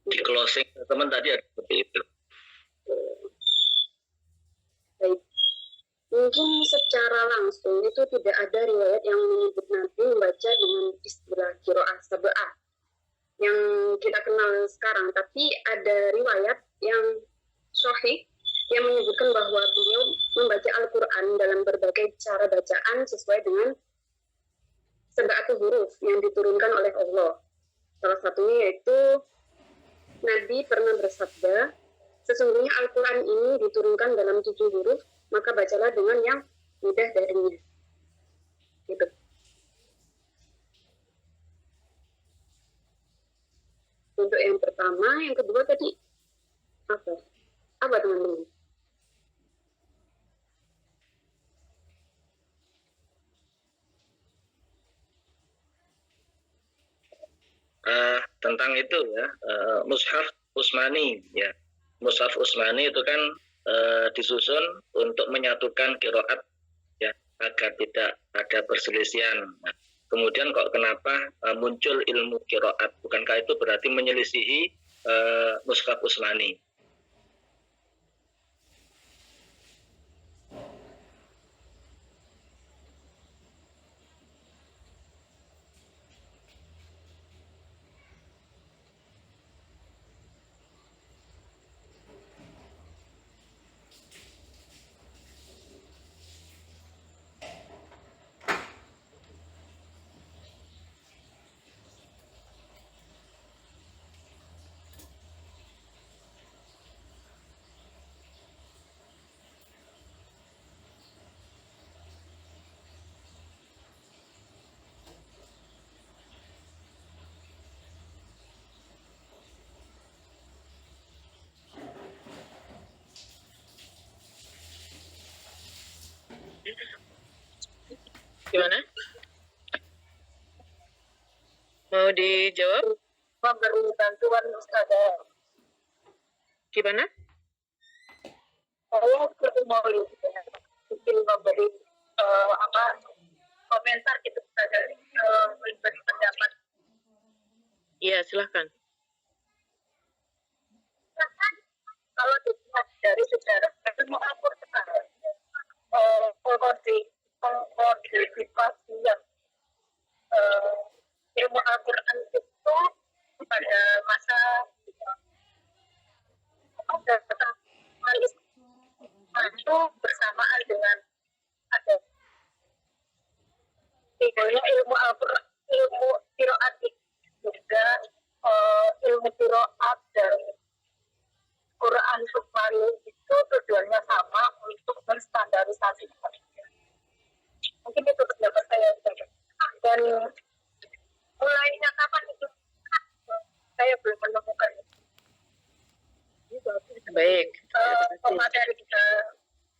Di closing teman tadi ada seperti itu. Baik. Mungkin secara langsung itu tidak ada riwayat yang menyebut Nabi membaca dengan istilah qiraah sab'ah yang kita kenal sekarang, tapi ada riwayat yang sahih yang menyebutkan bahwa beliau membaca Al-Quran dalam berbagai cara bacaan sesuai dengan sab'atul huruf yang diturunkan oleh Allah. Salah satunya yaitu Nabi pernah bersabda, sesungguhnya Al-Quran ini diturunkan dalam 7 huruf, maka bacalah dengan yang mudah darinya. Gitu. Untuk yang pertama, yang kedua tadi apa? Apa teman-teman? Tentang itu ya, Mushaf Utsmani ya. Mushaf Utsmani itu kan disusun untuk menyatukan qiraat ya, agar tidak ada perselisihan. Nah, kemudian kok kenapa muncul ilmu qiraat? Bukankah itu berarti menyelisihi Mushaf Utsmani? Gimana? Mau dijawab? Memberi bantuan Ustazah. Gimana? Saya mau mungkin memberi komentar gitu Ustazah, memberi pendapat. Iya, silahkan. Kalau dilihat dari sejarah ilmu Al-Quran, kodifikasi yang ilmu Al-Quran itu pada masa itu bersamaan dengan ada ilmu Al-Quran, ilmu qiraat juga ilmu qiraat dan Quran Subhanahu itu tujuannya sama untuk menstandarisasi. Mungkin itu pendapat saya. Dan mulainya kapan itu? Saya belum menemukan. Baik. Pemateri kita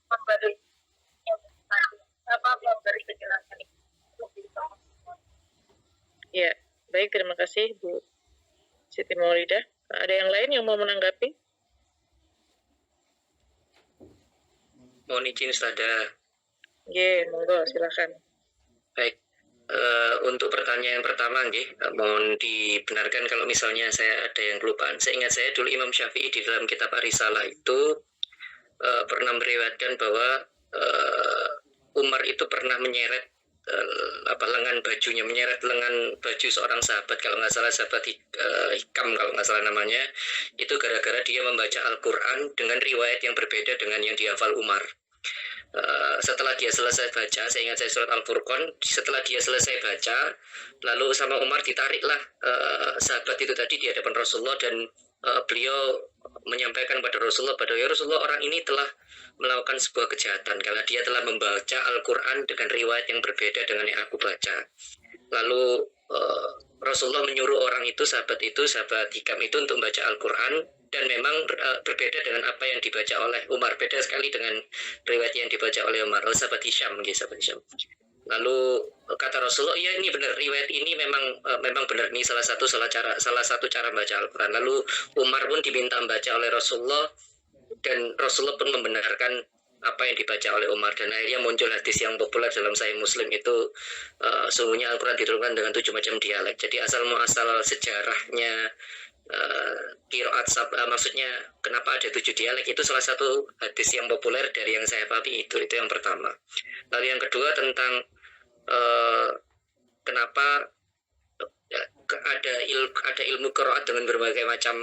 memberi kejelasan. Ya, baik. Terima kasih Bu Siti Maulida. Ada yang lain yang mau menanggapi? Mohon izin Ustazah. Monggo, silakan. Baik, untuk pertanyaan yang pertama, mohon dibenarkan kalau misalnya saya ada yang kelupaan. Seingat saya dulu Imam Syafi'i di dalam kitab Ar-Risalah itu pernah meriwayatkan bahwa Umar itu pernah menyeret lengan bajunya, menyeret lengan baju seorang sahabat, kalau nggak salah sahabat Hikam kalau nggak salah namanya, itu gara-gara dia membaca Al-Quran dengan riwayat yang berbeda dengan yang dihafal Umar. Setelah dia selesai baca, saya ingat saya surat Al-Furqan, setelah dia selesai baca, lalu sama Umar ditariklah sahabat itu tadi di hadapan Rasulullah, dan beliau menyampaikan pada Rasulullah, ya Rasulullah, orang ini telah melakukan sebuah kejahatan karena dia telah membaca Al-Quran dengan riwayat yang berbeda dengan yang aku baca. Lalu Rasulullah menyuruh orang itu, sahabat Hikam itu untuk membaca Al-Quran, dan memang berbeda dengan apa yang dibaca oleh Umar, beda sekali dengan riwayat yang dibaca oleh Umar. Sahabat Hisham. Lalu kata Rasulullah, ya ini benar, riwayat ini memang benar, ini salah satu cara membaca Al-Quran. Lalu Umar pun diminta membaca oleh Rasulullah dan Rasulullah pun membenarkan apa yang dibaca oleh Umar, dan akhirnya muncul hadis yang populer dalam Sahih Muslim itu sungguhnya Al-Quran diturunkan dengan 7 macam dialek. Jadi asal muasal sejarahnya qiraat maksudnya kenapa ada 7 dialek itu salah satu hadis yang populer dari yang saya pahami itu yang pertama. Lalu yang kedua tentang kenapa ada ilmu qiraat dengan berbagai macam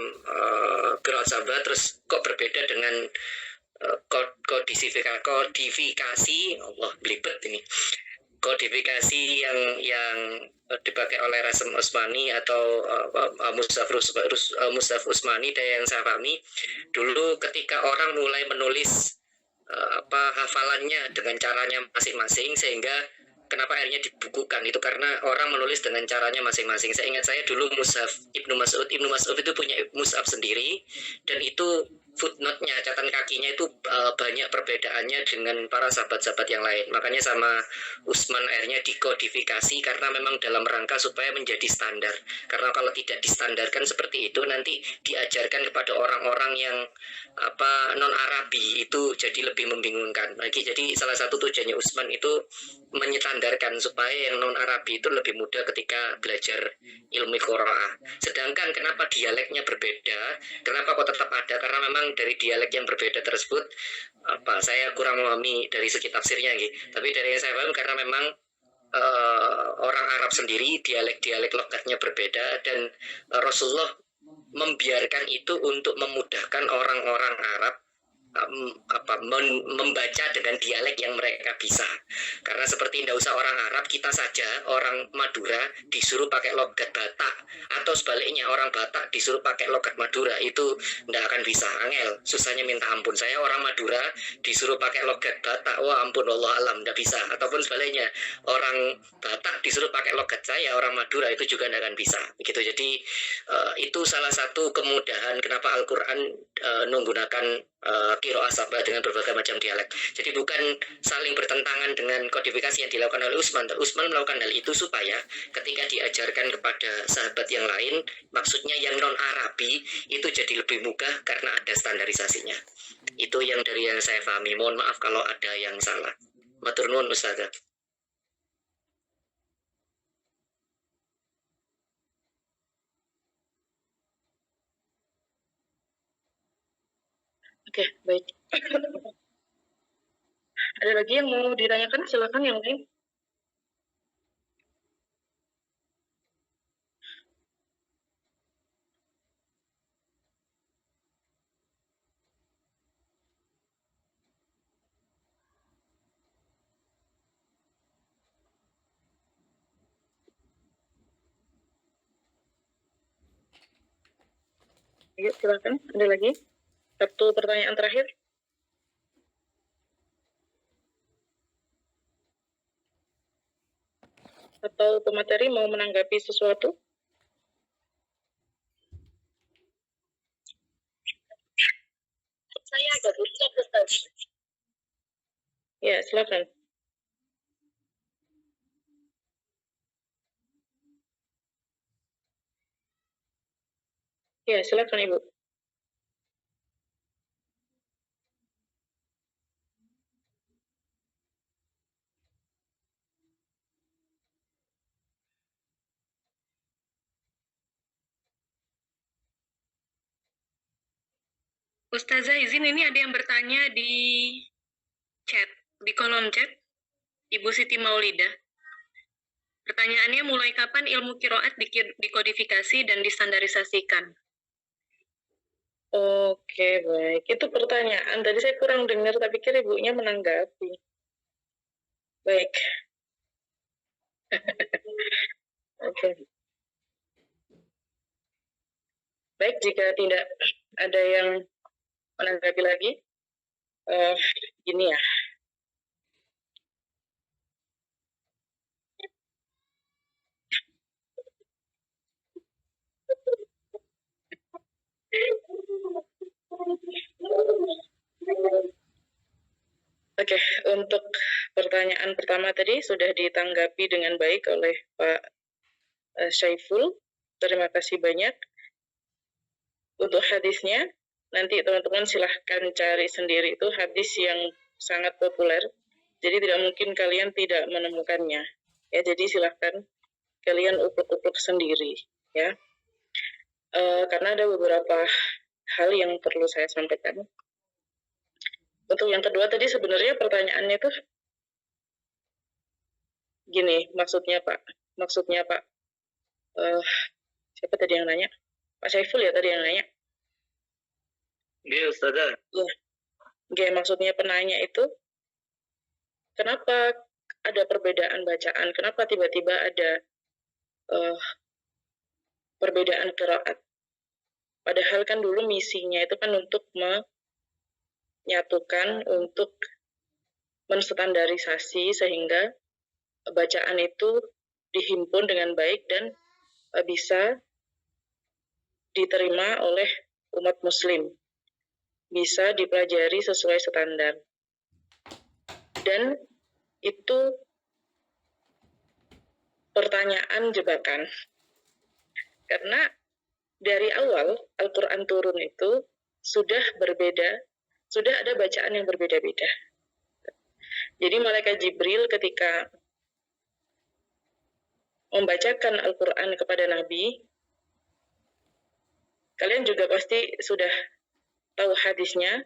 qiraat sabah, terus kok berbeda dengan kodifikasi Allah belibet ini, kodifikasi yang dipakai oleh Rasem Usmani atau Mushaf Usmani. Dan yang saya pahami dulu ketika orang mulai menulis hafalannya dengan caranya masing-masing, sehingga kenapa akhirnya dibukukan itu karena orang menulis dengan caranya masing-masing. Saya ingat saya dulu mushaf Ibnu Mas'ud itu punya mushaf sendiri, dan itu footnote-nya, catatan kakinya itu banyak perbedaannya dengan para sahabat-sahabat yang lain. Makanya sama Utsman akhirnya dikodifikasi karena memang dalam rangka supaya menjadi standar. Karena kalau tidak distandarkan seperti itu, nanti diajarkan kepada orang-orang yang non-Arabi itu jadi lebih membingungkan. Jadi salah satu tujuannya Utsman itu menyetandarkan supaya yang non-Arabi itu lebih mudah ketika belajar ilmu qiraah. Sedangkan kenapa dialeknya berbeda? Kenapa kok tetap ada? Karena memang dari dialek yang berbeda tersebut saya kurang memahami dari segi tafsirnya gitu. Tapi dari yang saya paham karena memang orang Arab sendiri dialek logatnya berbeda, dan Rasulullah membiarkan itu untuk memudahkan orang-orang Arab membaca dengan dialek yang mereka bisa. Karena seperti tidak usah orang Arab, kita saja orang Madura disuruh pakai logat Batak, atau sebaliknya orang Batak disuruh pakai logat Madura, itu tidak akan bisa, angel, susahnya minta ampun. Saya orang Madura disuruh pakai logat Batak, wah ampun Allah alam, tidak bisa. Ataupun sebaliknya orang Batak disuruh pakai logat saya orang Madura, itu juga tidak akan bisa. Begitu. Jadi itu salah satu kemudahan kenapa Al-Quran menggunakan qiraah sabah dengan berbagai macam dialek. Jadi bukan saling bertentangan dengan kodifikasi yang dilakukan oleh Utsman. Utsman melakukan hal itu supaya ketika diajarkan kepada sahabat yang lain, maksudnya yang non-Arabi, itu jadi lebih mudah karena ada standarisasinya. Itu yang dari yang saya pahami. Mohon maaf kalau ada yang salah. Matur nuwun Ustazah. Oke, baik. Ada lagi yang mau ditanyakan? Silakan yang lain. Ayo, silakan. Ada lagi? Satu pertanyaan terakhir. Atau pemateri mau menanggapi sesuatu? Saya agak bisa, Ustaz. Ya, silakan. Ya, silakan Ibu. Ustazah izin, ini ada yang bertanya di chat, di kolom chat, Ibu Siti Maulida. Pertanyaannya, mulai kapan ilmu qiraat dikodifikasi dan distandarisasikan? Oke, baik. Itu pertanyaan. Tadi saya kurang dengar, tapi pikir Ibunya menanggapi. Baik. Oke. Baik, jika tidak ada yang menanggapi lagi, gini ya. Oke, untuk pertanyaan pertama tadi sudah ditanggapi dengan baik oleh Pak Syaiful. Terima kasih banyak. Untuk hadisnya, nanti teman-teman silahkan cari sendiri, itu hadis yang sangat populer. Jadi tidak mungkin kalian tidak menemukannya. Ya, jadi silahkan kalian upluk-upluk sendiri, ya. Karena ada beberapa hal yang perlu saya sampaikan. Untuk yang kedua tadi sebenarnya pertanyaannya itu gini, maksudnya Pak, siapa tadi yang nanya? Pak Saiful ya tadi yang nanya? Iya, Ustazah. Iya. Oke, maksudnya penanya itu, kenapa ada perbedaan bacaan? Kenapa tiba-tiba ada perbedaan qiraat? Padahal kan dulu misinya itu kan untuk menyatukan, untuk menstandarisasi sehingga bacaan itu dihimpun dengan baik dan bisa diterima oleh umat muslim, bisa dipelajari sesuai standar. Dan itu pertanyaan jebakan. Karena dari awal Al-Quran turun itu sudah berbeda, sudah ada bacaan yang berbeda-beda. Jadi malaikat Jibril ketika membacakan Al-Quran kepada Nabi, kalian juga pasti sudah tahu hadisnya,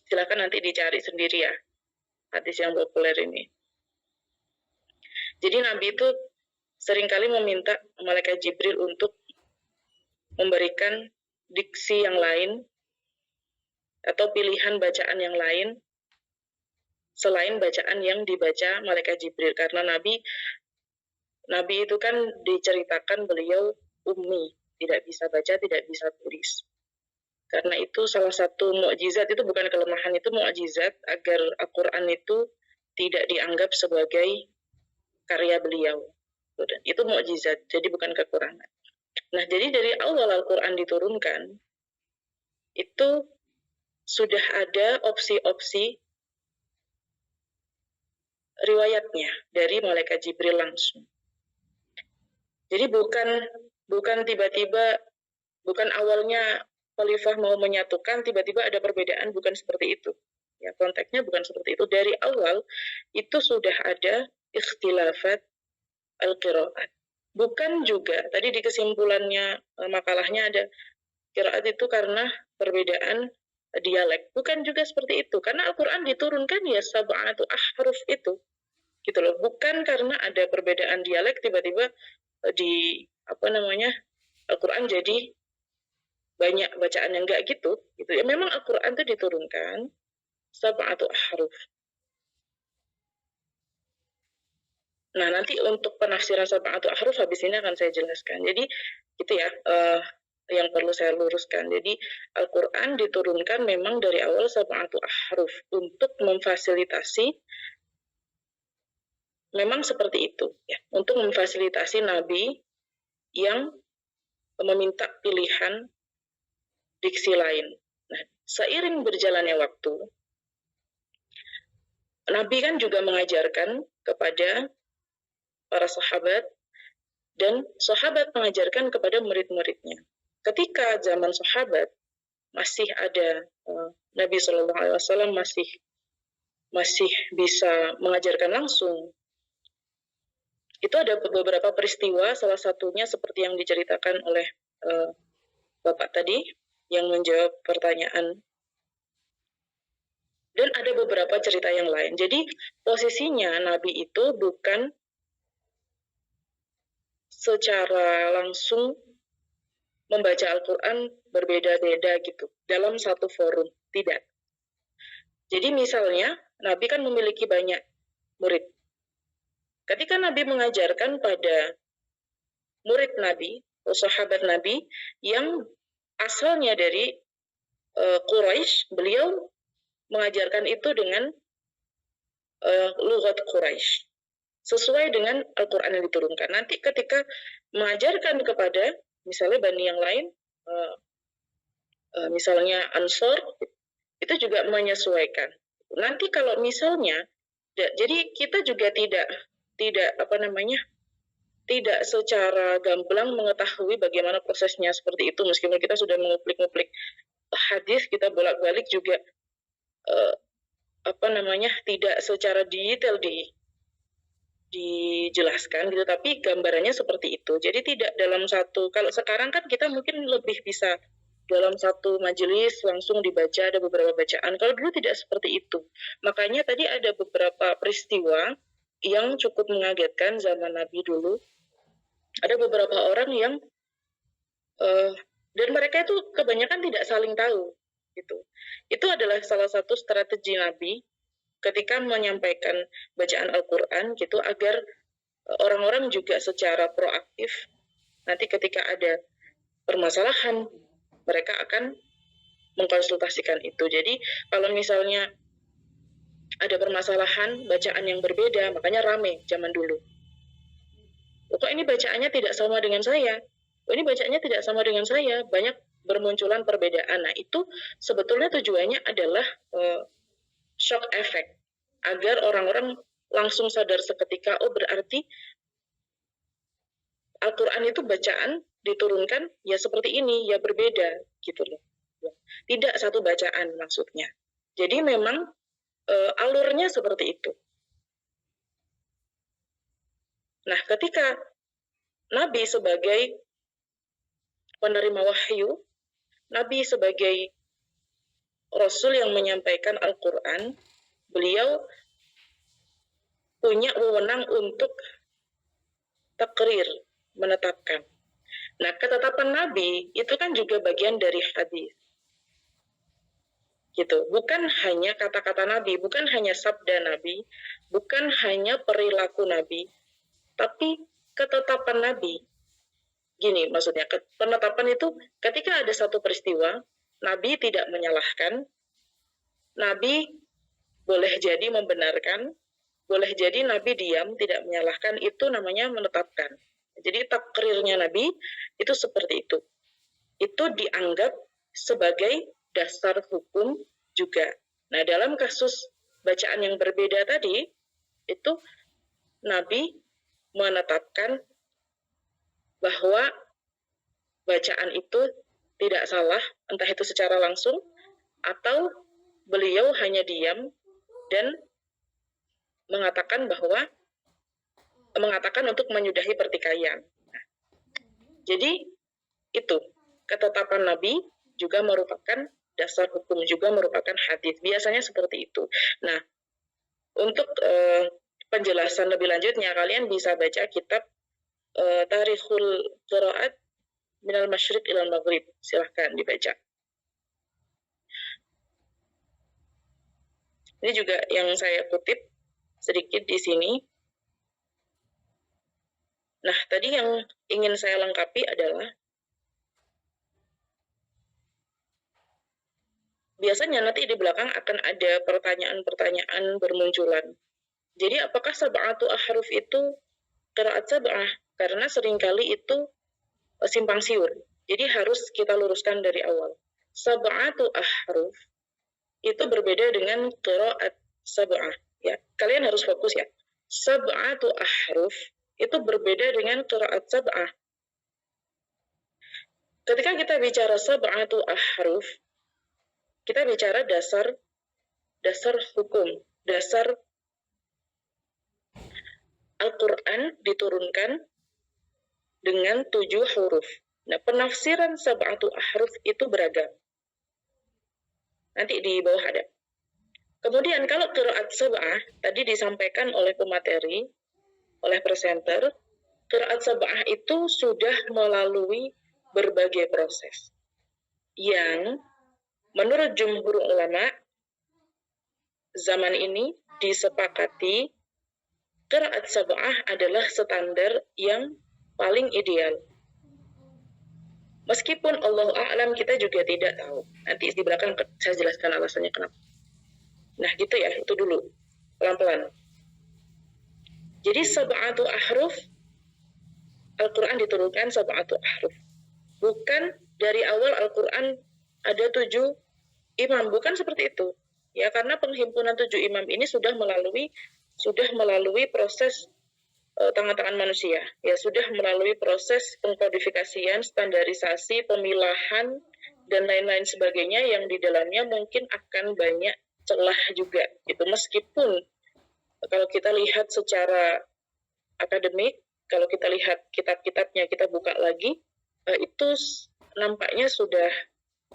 silakan nanti dicari sendiri ya, hadis yang populer ini. Jadi Nabi itu seringkali meminta malaikat Jibril untuk memberikan diksi yang lain atau pilihan bacaan yang lain selain bacaan yang dibaca malaikat Jibril, karena Nabi itu kan diceritakan beliau ummi, tidak bisa baca, tidak bisa tulis. Karena itu salah satu mukjizat, itu bukan kelemahan, itu mukjizat agar Al-Quran itu tidak dianggap sebagai karya beliau. Dan itu mukjizat, jadi bukan kekurangan. Nah, jadi dari awal Al-Quran diturunkan, itu sudah ada opsi-opsi riwayatnya dari malaikat Jibril langsung. Jadi bukan tiba-tiba, bukan awalnya khalifah mau menyatukan, tiba-tiba ada perbedaan, bukan seperti itu. Ya, konteksnya bukan seperti itu. Dari awal itu sudah ada ikhtilafat al-qiraat. Bukan juga, tadi di kesimpulannya makalahnya ada qiraat itu karena perbedaan dialek. Bukan juga seperti itu. Karena Al-Quran diturunkan ya sab'atu ahruf itu. Gitu loh. Bukan karena ada perbedaan dialek tiba-tiba Al-Quran jadi banyak bacaan yang enggak gitu. Ya memang Al-Quran itu diturunkan sab'atu ahruf. Nah, nanti untuk penafsiran sab'atu ahruf habis ini akan saya jelaskan. Jadi gitu ya, yang perlu saya luruskan. Jadi Al-Quran diturunkan memang dari awal sab'atu ahruf untuk memfasilitasi, memang seperti itu ya, untuk memfasilitasi Nabi yang meminta pilihan diksi lain. Nah, seiring berjalannya waktu, Nabi kan juga mengajarkan kepada para sahabat, dan sahabat mengajarkan kepada murid-muridnya. Ketika zaman sahabat masih ada Nabi SAW masih bisa mengajarkan langsung. Itu ada beberapa peristiwa, salah satunya seperti yang diceritakan oleh Bapak tadi yang menjawab pertanyaan. Dan ada beberapa cerita yang lain. Jadi posisinya Nabi itu bukan secara langsung membaca Al-Quran berbeda-beda gitu dalam satu forum, tidak. Jadi misalnya Nabi kan memiliki banyak murid. Ketika Nabi mengajarkan pada murid Nabi, sahabat Nabi yang asalnya dari Quraisy, beliau mengajarkan itu dengan lughat Quraisy, sesuai dengan Al-Quran yang diturunkan. Nanti ketika mengajarkan kepada misalnya Bani yang lain, misalnya Ansor, itu juga menyesuaikan. Nanti kalau misalnya, jadi kita juga tidak secara gamblang mengetahui bagaimana prosesnya seperti itu, meskipun kita sudah menguplik-nguplik hadis kita bolak-balik juga tidak secara detail dijelaskan gitu, tapi gambarannya seperti itu. Jadi tidak dalam satu, kalau sekarang kan kita mungkin lebih bisa dalam satu majelis langsung dibaca, ada beberapa bacaan. Kalau dulu tidak seperti itu. Makanya tadi ada beberapa peristiwa yang cukup mengagetkan zaman Nabi dulu. Ada beberapa orang yang dan mereka itu kebanyakan tidak saling tahu gitu. Itu adalah salah satu strategi Nabi ketika menyampaikan bacaan Al-Quran gitu, agar orang-orang juga secara proaktif nanti ketika ada permasalahan mereka akan mengkonsultasikan itu. Jadi kalau misalnya ada permasalahan bacaan yang berbeda, makanya rame zaman dulu. Kok ini bacaannya tidak sama dengan saya? Ini bacaannya tidak sama dengan saya, banyak bermunculan perbedaan. Nah, itu sebetulnya tujuannya adalah shock effect, agar orang-orang langsung sadar seketika, oh berarti Al-Quran itu bacaan diturunkan ya seperti ini, ya berbeda gitu loh. Tidak satu bacaan maksudnya. Jadi memang alurnya seperti itu. Nah, ketika Nabi sebagai penerima wahyu, Nabi sebagai Rasul yang menyampaikan Al-Quran, beliau punya wewenang untuk takrir, menetapkan. Nah, ketetapan Nabi itu kan juga bagian dari hadis. Gitu. Bukan hanya kata-kata Nabi, bukan hanya sabda Nabi, bukan hanya perilaku Nabi, tapi ketetapan Nabi. Gini maksudnya, penetapan itu ketika ada satu peristiwa, Nabi tidak menyalahkan, Nabi boleh jadi membenarkan, boleh jadi Nabi diam, tidak menyalahkan, itu namanya menetapkan. Jadi takrirnya Nabi itu seperti itu. Itu dianggap sebagai dasar hukum juga. Nah, dalam kasus bacaan yang berbeda tadi, itu Nabi menetapkan bahwa bacaan itu tidak salah, entah itu secara langsung, atau beliau hanya diam dan mengatakan untuk menyudahi pertikaian. Nah, jadi itu ketetapan Nabi juga merupakan dasar hukum, juga merupakan hadis. Biasanya seperti itu. Nah, untuk penjelasan lebih lanjutnya, kalian bisa baca kitab Tarikhul Qiraat Minal Masyriq ilal Maghrib. Silahkan dibaca. Ini juga yang saya kutip sedikit di sini. Nah, tadi yang ingin saya lengkapi adalah biasanya nanti di belakang akan ada pertanyaan-pertanyaan bermunculan. Jadi apakah sab'atu ahruf itu qiraat sab'ah? Karena seringkali itu simpang siur. Jadi harus kita luruskan dari awal. Sab'atu ahruf itu berbeda dengan qiraat sab'ah. Ya, kalian harus fokus ya. Sab'atu ahruf itu berbeda dengan qiraat sab'ah. Ketika kita bicara sab'atu ahruf, kita bicara dasar hukum, dasar Al-Quran diturunkan dengan 7 huruf. Nah, penafsiran sab'atu ahruf itu beragam. Nanti di bawah ada. Kemudian kalau qiraat sab'ah, tadi disampaikan oleh pemateri, oleh presenter, qiraat sab'ah itu sudah melalui berbagai proses. Yang menurut jumhur ulama, zaman ini disepakati qiraat sab'ah adalah standar yang paling ideal. Meskipun Allahu a'lam kita juga tidak tahu. Nanti di belakang saya jelaskan alasannya kenapa. Nah, gitu ya, itu dulu. Pelan-pelan. Jadi sab'atu ahruf, Al-Quran diturunkan sab'atu ahruf. Bukan dari awal Al-Quran ada 7 imam, bukan seperti itu. Ya, karena penghimpunan 7 imam ini sudah melalui proses tangan-tangan manusia. Ya, sudah melalui proses pengkodifikasian, standarisasi, pemilahan, dan lain-lain sebagainya yang di dalamnya mungkin akan banyak celah juga gitu. Meskipun kalau kita lihat secara akademik, kalau kita lihat kitab-kitabnya, kita buka lagi, itu nampaknya sudah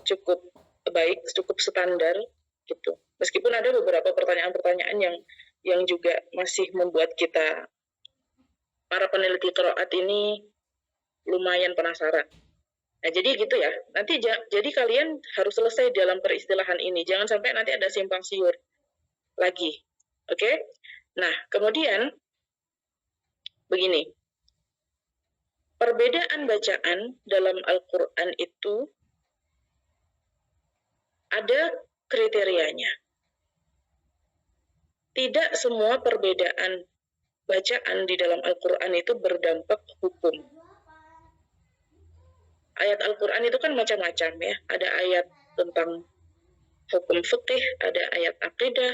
cukup baik, cukup standar gitu. Meskipun ada beberapa pertanyaan-pertanyaan yang juga masih membuat kita, para peneliti qiraat ini, lumayan penasaran. Nah, jadi gitu ya. Nanti jadi kalian harus selesai dalam peristilahan ini. Jangan sampai nanti ada simpang siur lagi. Oke? Nah, kemudian begini. Perbedaan bacaan dalam Al-Qur'an itu ada kriterianya. Tidak semua perbedaan bacaan di dalam Al-Qur'an itu berdampak hukum. Ayat Al-Qur'an itu kan macam-macam ya. Ada ayat tentang hukum fikih, ada ayat akidah,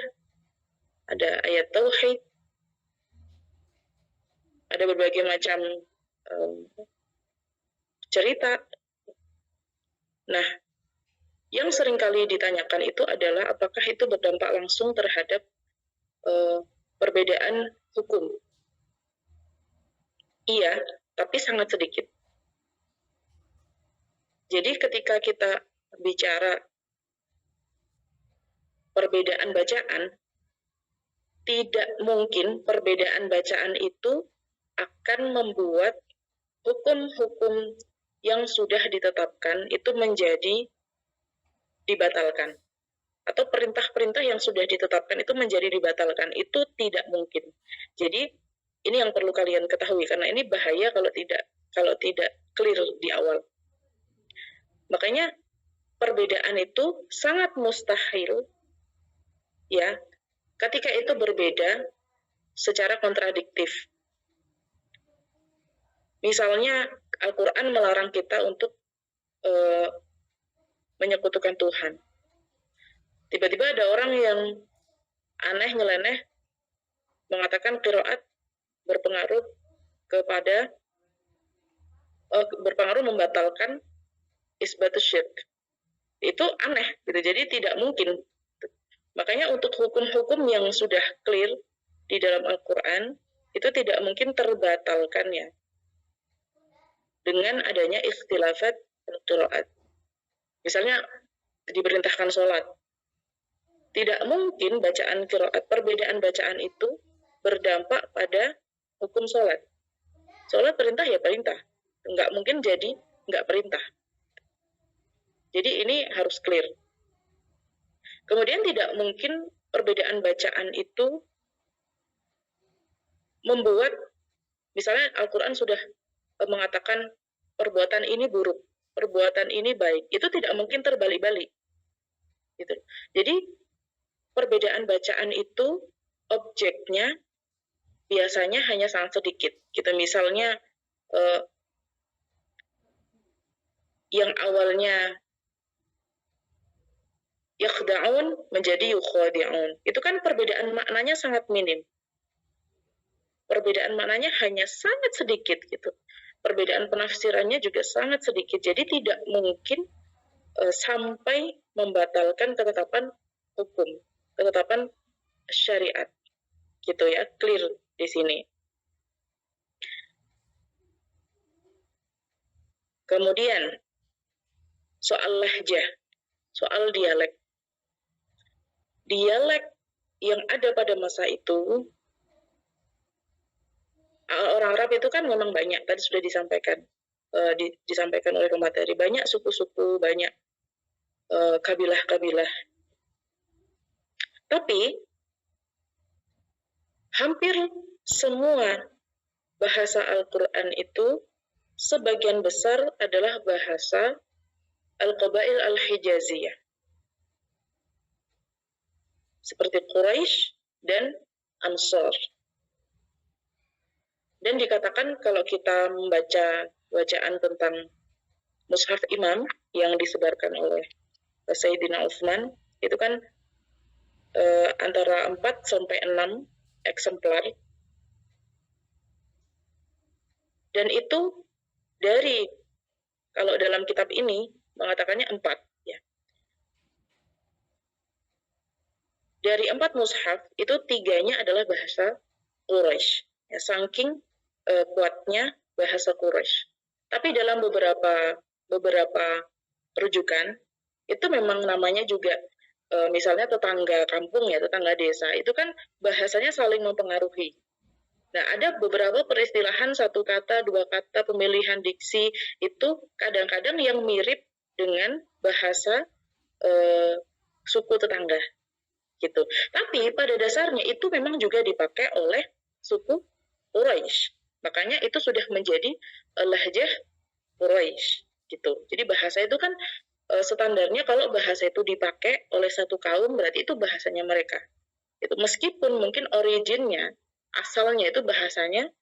ada ayat tauhid, ada berbagai macam cerita. Nah, yang seringkali ditanyakan itu adalah apakah itu berdampak langsung terhadap perbedaan hukum. Iya, tapi sangat sedikit. Jadi ketika kita bicara perbedaan bacaan, tidak mungkin perbedaan bacaan itu akan membuat hukum-hukum yang sudah ditetapkan itu menjadi dibatalkan. Atau perintah-perintah yang sudah ditetapkan itu menjadi dibatalkan. Itu tidak mungkin. Jadi ini yang perlu kalian ketahui, karena ini bahaya kalau tidak clear di awal. Makanya perbedaan itu sangat mustahil ya ketika itu berbeda secara kontradiktif. Misalnya Al-Qur'an melarang kita untuk menyekutukan Tuhan. Tiba-tiba ada orang yang aneh nyeleneh mengatakan qiraat berpengaruh membatalkan isbatus syirk. Itu aneh gitu. Jadi tidak mungkin. Makanya untuk hukum-hukum yang sudah clear di dalam Al-Qur'an itu tidak mungkin terbatalkan ya dengan adanya ikhtilafat qiraat. Misalnya diperintahkan sholat. Tidak mungkin bacaan qiraat, perbedaan bacaan itu berdampak pada hukum sholat. Sholat perintah ya perintah. Nggak mungkin jadi nggak perintah. Jadi ini harus clear. Kemudian tidak mungkin perbedaan bacaan itu membuat, misalnya Al-Qur'an sudah mengatakan perbuatan ini buruk, perbuatan ini baik. Itu tidak mungkin terbalik-balik. Gitu. Jadi perbedaan bacaan itu objeknya biasanya hanya sangat sedikit. Gitu. Misalnya yang awalnya yakhda'un menjadi yukhadi'un. Itu kan perbedaan maknanya sangat minim. Perbedaan maknanya hanya sangat sedikit gitu. Perbedaan penafsirannya juga sangat sedikit. Jadi tidak mungkin sampai membatalkan ketetapan hukum, ketetapan syariat. Gitu ya, clear di sini. Kemudian soal lahjah, soal dialek. Dialek yang ada pada masa itu, orang Arab itu kan memang banyak, tadi sudah disampaikan oleh pemateri, banyak suku-suku, banyak kabilah-kabilah. Tapi hampir semua bahasa Al-Qur'an itu sebagian besar adalah bahasa Al-Qabail Al-Hijaziyah. Seperti Quraisy dan Ansar. Dan dikatakan kalau kita membaca bacaan tentang Mushaf Imam yang disebarkan oleh Sayyidina Utsman, itu kan antara 4 sampai 6 eksemplar. Dan itu kalau dalam kitab ini mengatakannya 4. dari 4 mushaf itu 3-nya adalah bahasa Quraisy. Ya, saking kuatnya bahasa Quraisy. Tapi dalam beberapa rujukan itu memang namanya juga misalnya tetangga kampung ya, tetangga desa, itu kan bahasanya saling mempengaruhi. Nah, ada beberapa peristilahan, satu kata, dua kata, pemilihan diksi itu kadang-kadang yang mirip dengan bahasa suku tetangga gitu. Tapi pada dasarnya itu memang juga dipakai oleh suku Quraisy. Makanya itu sudah menjadi lahjah Quraisy gitu. Jadi bahasa itu kan standarnya kalau bahasa itu dipakai oleh satu kaum berarti itu bahasanya mereka. Itu meskipun mungkin originnya, asalnya itu bahasanya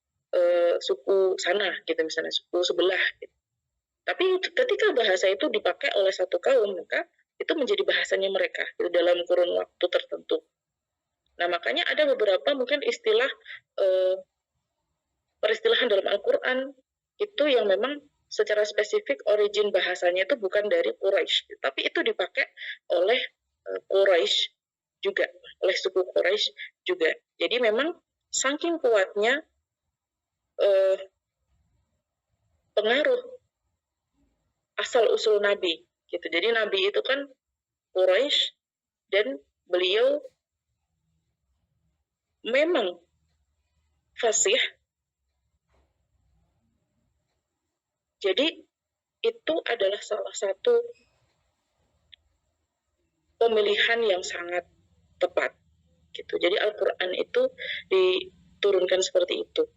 suku sana gitu, misalnya suku sebelah gitu. Tapi ketika bahasa itu dipakai oleh satu kaum, maka itu menjadi bahasanya mereka gitu, dalam kurun waktu tertentu. Nah, makanya ada beberapa mungkin istilah peristilahan dalam Al-Quran itu yang memang secara spesifik origin bahasanya itu bukan dari Quraisy, tapi itu dipakai oleh Quraisy juga, oleh suku Quraisy juga. Jadi memang saking kuatnya pengaruh asal-usul Nabi gitu. Jadi Nabi itu kan Quraisy dan beliau memang fasih. Jadi itu adalah salah satu pemilihan yang sangat tepat gitu. Jadi Al-Qur'an itu diturunkan seperti itu.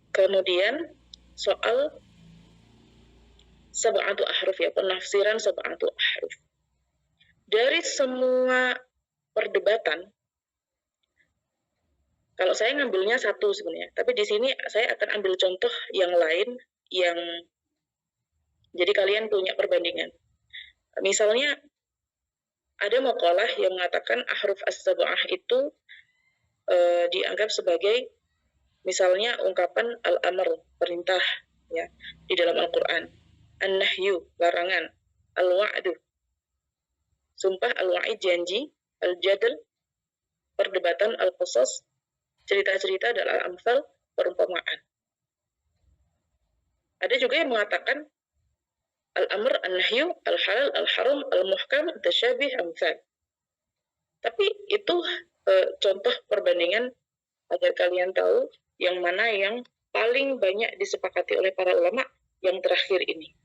Kemudian soal sab'atu ahruf ya, penafsiran sab'atu ahruf. Dari semua perdebatan, kalau saya ngambilnya satu sebenarnya, tapi di sini saya akan ambil contoh yang lain yang jadi kalian punya perbandingan. Misalnya ada maqalah yang mengatakan ahruf as-sab'ah itu dianggap sebagai misalnya ungkapan al-amr, perintah ya di dalam Al-Qur'an, an-nahyu, larangan, al-wa'du, sumpah, al-wa'id, janji, al-jadal, perdebatan, al-qasas, cerita-cerita, dan al-amthal, perumpamaan. Ada juga yang mengatakan al-amr, an-nahyu, al-halal, al-haram, al-muhkam, tasyabih, amthal. Tapi itu contoh perbandingan agar kalian tahu yang mana yang paling banyak disepakati oleh para ulama yang terakhir ini.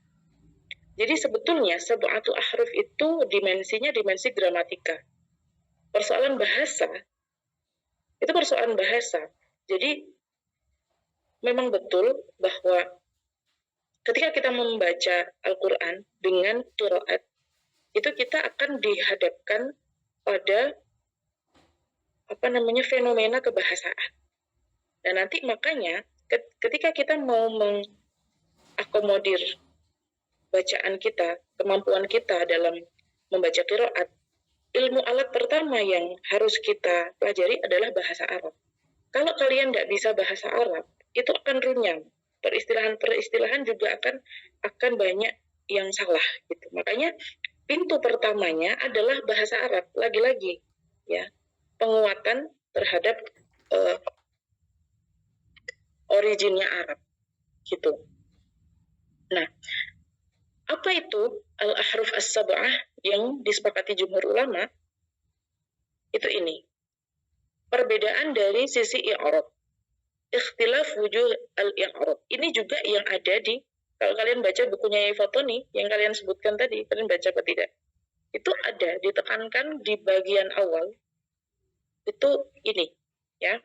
Jadi sebetulnya sab'atu ahruf itu dimensinya dimensi gramatika. Persoalan bahasa, itu persoalan bahasa. Jadi memang betul bahwa ketika kita membaca Al-Quran dengan qiraat, itu kita akan dihadapkan pada fenomena kebahasaan. Dan nanti makanya ketika kita mau mengakomodir bacaan kita, kemampuan kita dalam membaca qiraat, ilmu alat pertama yang harus kita pelajari adalah bahasa Arab. Kalau kalian tidak bisa bahasa Arab, itu akan runyam. Peristilahan juga akan banyak yang salah gitu. Makanya pintu pertamanya adalah bahasa Arab. Lagi-lagi ya, penguatan terhadap originnya Arab gitu. Nah, apa itu al-ahruf as-sab'ah yang disepakati jumhur ulama? Itu ini. Perbedaan dari sisi i'rab. Ikhtilaf wujuh al-i'rab. Ini juga yang ada di, kalau kalian baca bukunya Fatoni yang kalian sebutkan tadi, kalian baca apa tidak? Itu ada ditekankan di bagian awal. Itu ini, ya.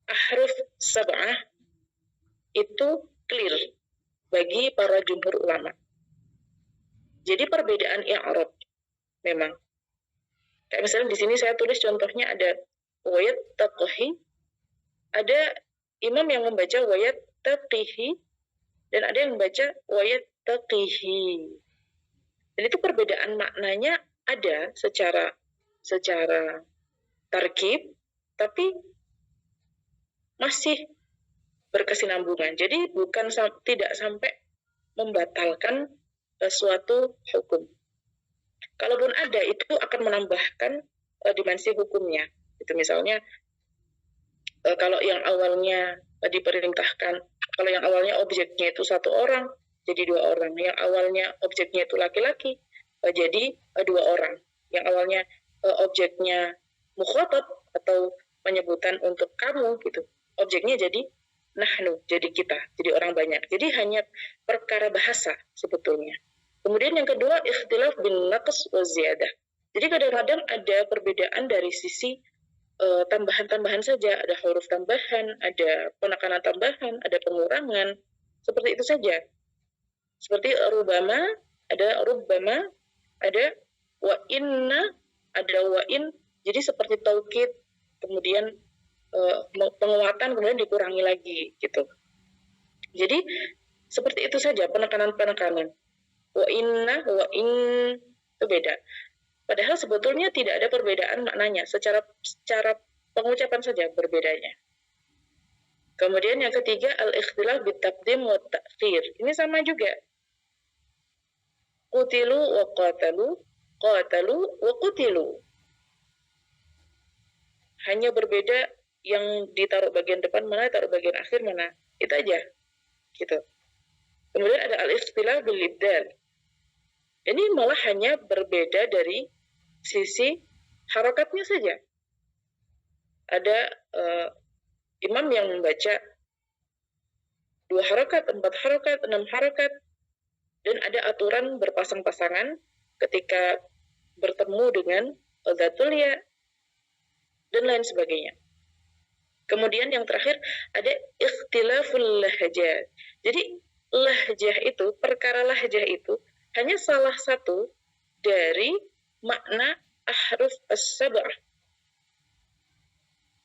Ahruf sab'ah itu clear bagi para jumhur ulama. Jadi perbedaan i'rab memang. Kayak misalnya di sini saya tulis contohnya ada wayat taqihi, ada imam yang membaca wayat taqihi dan ada yang membaca wayat taqihi. Dan itu perbedaan maknanya ada secara tarkib, tapi masih berkesinambungan. Jadi tidak sampai membatalkan suatu hukum. Kalaupun ada, itu akan menambahkan dimensi hukumnya. Itu misalnya kalau yang awalnya diperintahkan, kalau yang awalnya objeknya itu satu orang, jadi dua orang. Yang awalnya objeknya itu laki-laki, jadi dua orang. Yang awalnya objeknya mukhatab atau penyebutan untuk kamu gitu, objeknya jadi nahnu, jadi kita, jadi orang banyak. Jadi hanya perkara bahasa sebetulnya. Kemudian yang kedua, ikhtilaf bin naqs wa ziyadah. Jadi kadang-kadang ada perbedaan dari sisi tambahan-tambahan saja, ada huruf tambahan, ada penekanan tambahan, ada pengurangan, seperti itu saja. Seperti rubama, ada rubbama, ada wa inna, ada wa in, jadi seperti taukid, kemudian penguatan, kemudian dikurangi lagi, gitu. Jadi seperti itu saja penekanan-penekanan. Wa inna, wa in, itu beda. Padahal sebetulnya tidak ada perbedaan maknanya, secara pengucapan saja berbedanya. Kemudian yang ketiga, al-ikhtilaf bitaqdim wa ta'khir. Ini sama juga. Qutilu wa qatalu, qatalu wa qutilu. Hanya berbeda yang ditaruh bagian depan mana, taruh bagian akhir mana. Itu aja. Gitu. Kemudian ada al-ikhtilaf bil ibdal. Ini malah hanya berbeda dari sisi harokatnya saja. Ada imam yang membaca 2 harokat, 4 harokat, 6 harokat, dan ada aturan berpasang-pasangan ketika bertemu dengan dhatul ya, dan lain sebagainya. Kemudian yang terakhir ada ikhtilaful lahjah. Jadi lahjah itu, perkara lahjah itu hanya salah satu dari makna ahruf as-sab'ah.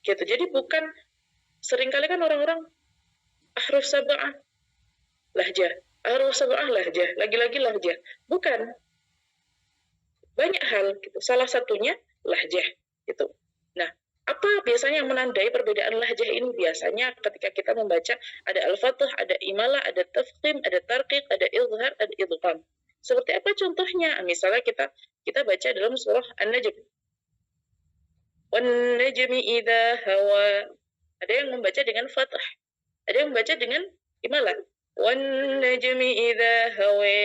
Gitu. Jadi bukan, seringkali kan orang-orang ahruf sab'ah lahjah, ahruf sab'ah lahjah, lagi-lagi lahjah. Bukan. Banyak hal gitu. Salah satunya lahjah gitu. Nah, apa biasanya yang menandai perbedaan lahjah ini? Biasanya ketika kita membaca ada al-fathah, ada imalah, ada tafkhim, ada tarqiq, ada izhar, ada idgham. Seperti apa contohnya? Misalnya kita baca dalam surah An-Najm. Wan-najmi idza hawa. Ada yang membaca dengan fathah, ada yang membaca dengan imalah. Wan-najmi idza hawa.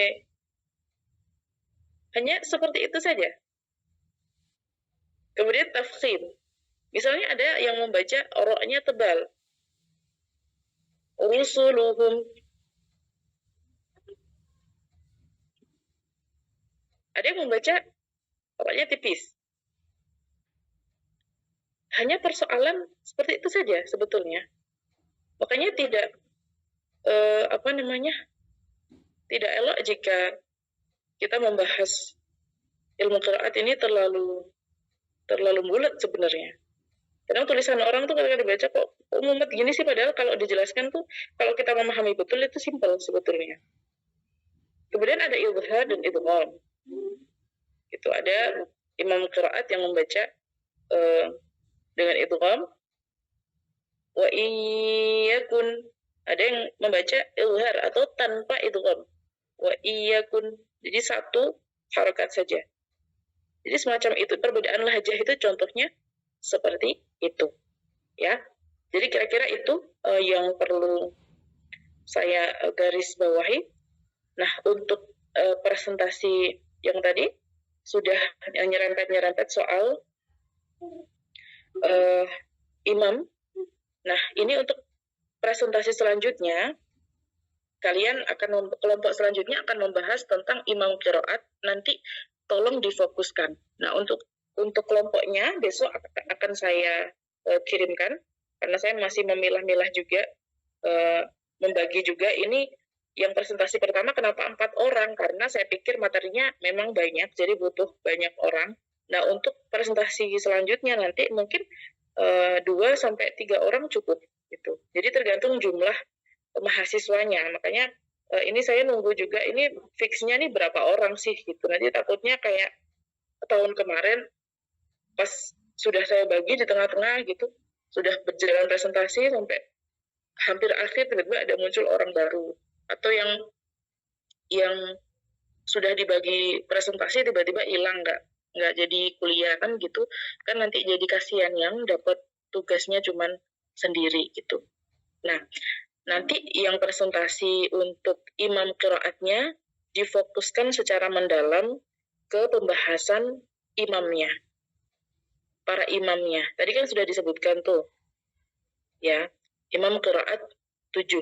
Hanya seperti itu saja. Kemudian tafkhim. Misalnya ada yang membaca ro-nya tebal. Rusuluhum. Ada yang membaca ro-nya tipis. Hanya persoalan seperti itu saja sebetulnya. Makanya tidak tidak elok jika kita membahas ilmu qiraat ini terlalu bulat sebenarnya. Kadang tulisan orang tuh ketika dibaca kok mumet gini sih, padahal kalau dijelaskan tuh, kalau kita memahami betul itu simpel sebetulnya. Kemudian ada izhar dan idgham. Itu ada imam qiraat yang membaca dengan idgham. Wa iyyakun, ada yang membaca izhar atau tanpa idgham. Wa iyyakun, jadi satu harokat saja. Jadi semacam itu, perbedaan lahjah itu contohnya seperti itu, ya. Jadi kira-kira itu yang perlu saya garis bawahi. Nah, untuk presentasi yang tadi sudah nyerempet soal imam. Nah, ini untuk presentasi selanjutnya, kalian akan kelompok selanjutnya akan membahas tentang imam qiraat. Nanti tolong difokuskan. Nah, untuk kelompoknya besok akan saya kirimkan, karena saya masih memilah-milah juga, membagi juga. Ini yang presentasi pertama kenapa 4 orang, karena saya pikir materinya memang banyak, jadi butuh banyak orang. Nah, untuk presentasi selanjutnya nanti mungkin 2 sampai 3 orang cukup gitu. Jadi tergantung jumlah mahasiswanya. Makanya ini saya nunggu juga, ini fixnya nih berapa orang sih gitu. Nanti takutnya kayak tahun kemarin pas sudah saya bagi di tengah-tengah gitu, sudah berjalan presentasi sampai hampir akhir tiba-tiba ada muncul orang baru, atau yang sudah dibagi presentasi tiba-tiba hilang, nggak jadi kuliah kan gitu kan, nanti jadi kasihan yang dapat tugasnya cuman sendiri gitu. Nah, nanti yang presentasi untuk imam qiraatnya difokuskan secara mendalam ke pembahasan imamnya, para imamnya. Tadi kan sudah disebutkan tuh, ya, imam qiraat 7.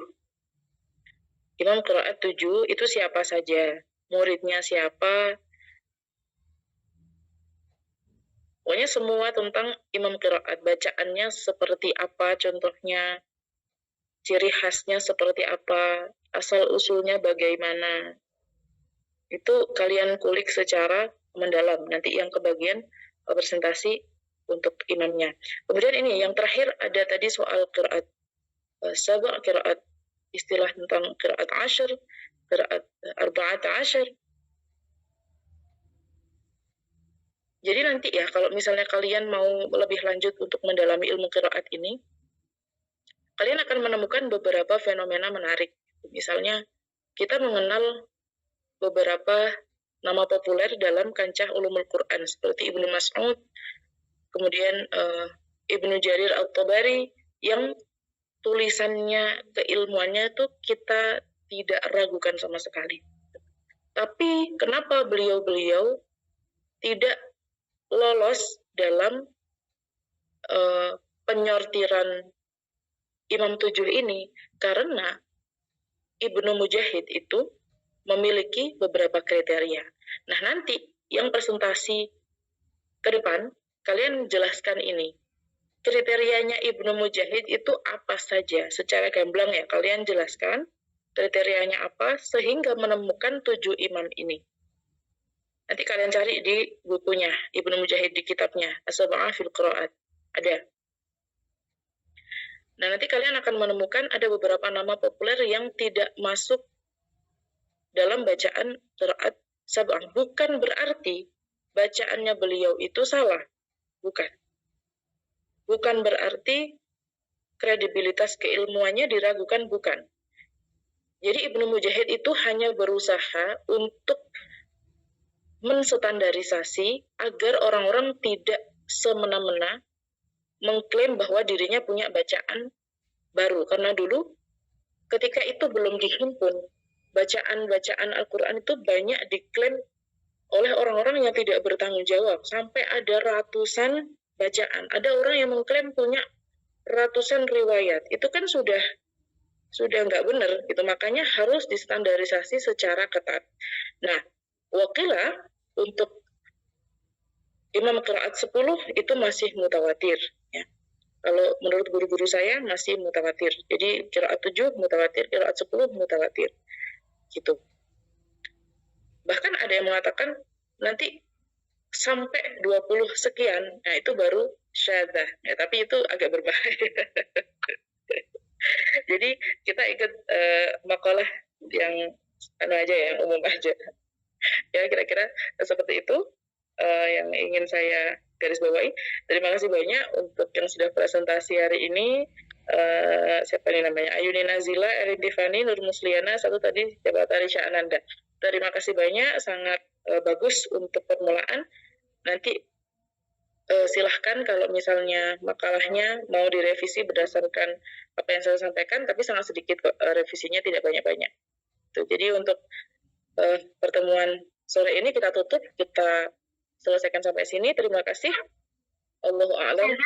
Imam qiraat 7 itu siapa saja, muridnya siapa, pokoknya semua tentang imam qiraat, bacaannya seperti apa contohnya, ciri khasnya seperti apa, asal-usulnya bagaimana. Itu kalian kulik secara mendalam. Nanti yang kebagian presentasi untuk imamnya. Kemudian ini yang terakhir ada tadi soal qiraat sab'a, qiraat istilah tentang qiraat ashar, qiraat arba'at ashar. Jadi nanti ya kalau misalnya kalian mau lebih lanjut untuk mendalami ilmu qiraat ini, kalian akan menemukan beberapa fenomena menarik. Misalnya kita mengenal beberapa nama populer dalam kancah ulumul Quran seperti Ibnu Mas'ud, kemudian Ibnu Jarir At-Tabari yang tulisannya, keilmuannya itu kita tidak ragukan sama sekali. Tapi kenapa beliau-beliau tidak lolos dalam penyortiran Imam 7 ini? Karena Ibnu Mujahid itu memiliki beberapa kriteria. Nah, nanti yang presentasi ke depan, kalian jelaskan ini. Kriterianya Ibnu Mujahid itu apa saja? Secara gamblang ya, kalian jelaskan kriterianya apa sehingga menemukan 7 imam ini. Nanti kalian cari di bukunya Ibnu Mujahid, di kitabnya As-Sab'ah fil Qiraat. Ada. Nah, nanti kalian akan menemukan ada beberapa nama populer yang tidak masuk dalam bacaan qiraat sab'ah. Bukan berarti bacaannya beliau itu salah. Bukan. Bukan berarti kredibilitas keilmuannya diragukan, bukan. Jadi Ibnu Mujahid itu hanya berusaha untuk menstandarisasi agar orang-orang tidak semena-mena mengklaim bahwa dirinya punya bacaan baru. Karena dulu ketika itu belum dihimpun, bacaan-bacaan Al-Quran itu banyak diklaim oleh orang-orang yang tidak bertanggung jawab. Sampai ada ratusan bacaan. Ada orang yang mengklaim punya ratusan riwayat. Itu kan sudah nggak benar. Gitu. Makanya harus distandarisasi secara ketat. Nah, wakilah untuk imam qiraat 10 itu masih mutawatir. Ya. Kalau menurut guru-guru saya masih mutawatir. Jadi qiraat 7 mutawatir, qiraat 10 mutawatir. Gitu. Bahkan ada yang mengatakan nanti sampai 20 sekian, nah itu baru syadzah. Ya, tapi itu agak berbahaya. Jadi kita ikut makalah yang yang umum aja. Ya kira-kira seperti itu yang ingin saya garis bawahi. Terima kasih banyak untuk yang sudah presentasi hari ini. Siapa ini namanya? Ayuni Nazila, Erin Tiffany, Nur Musliana, satu tadi Jabat Arisha Ananda. Terima kasih banyak, sangat bagus untuk permulaan. Nanti silahkan kalau misalnya makalahnya mau direvisi berdasarkan apa yang saya sampaikan, tapi sangat sedikit revisinya, tidak banyak-banyak. Jadi untuk pertemuan sore ini kita tutup, kita selesaikan sampai sini. Terima kasih. Allahu a'lam.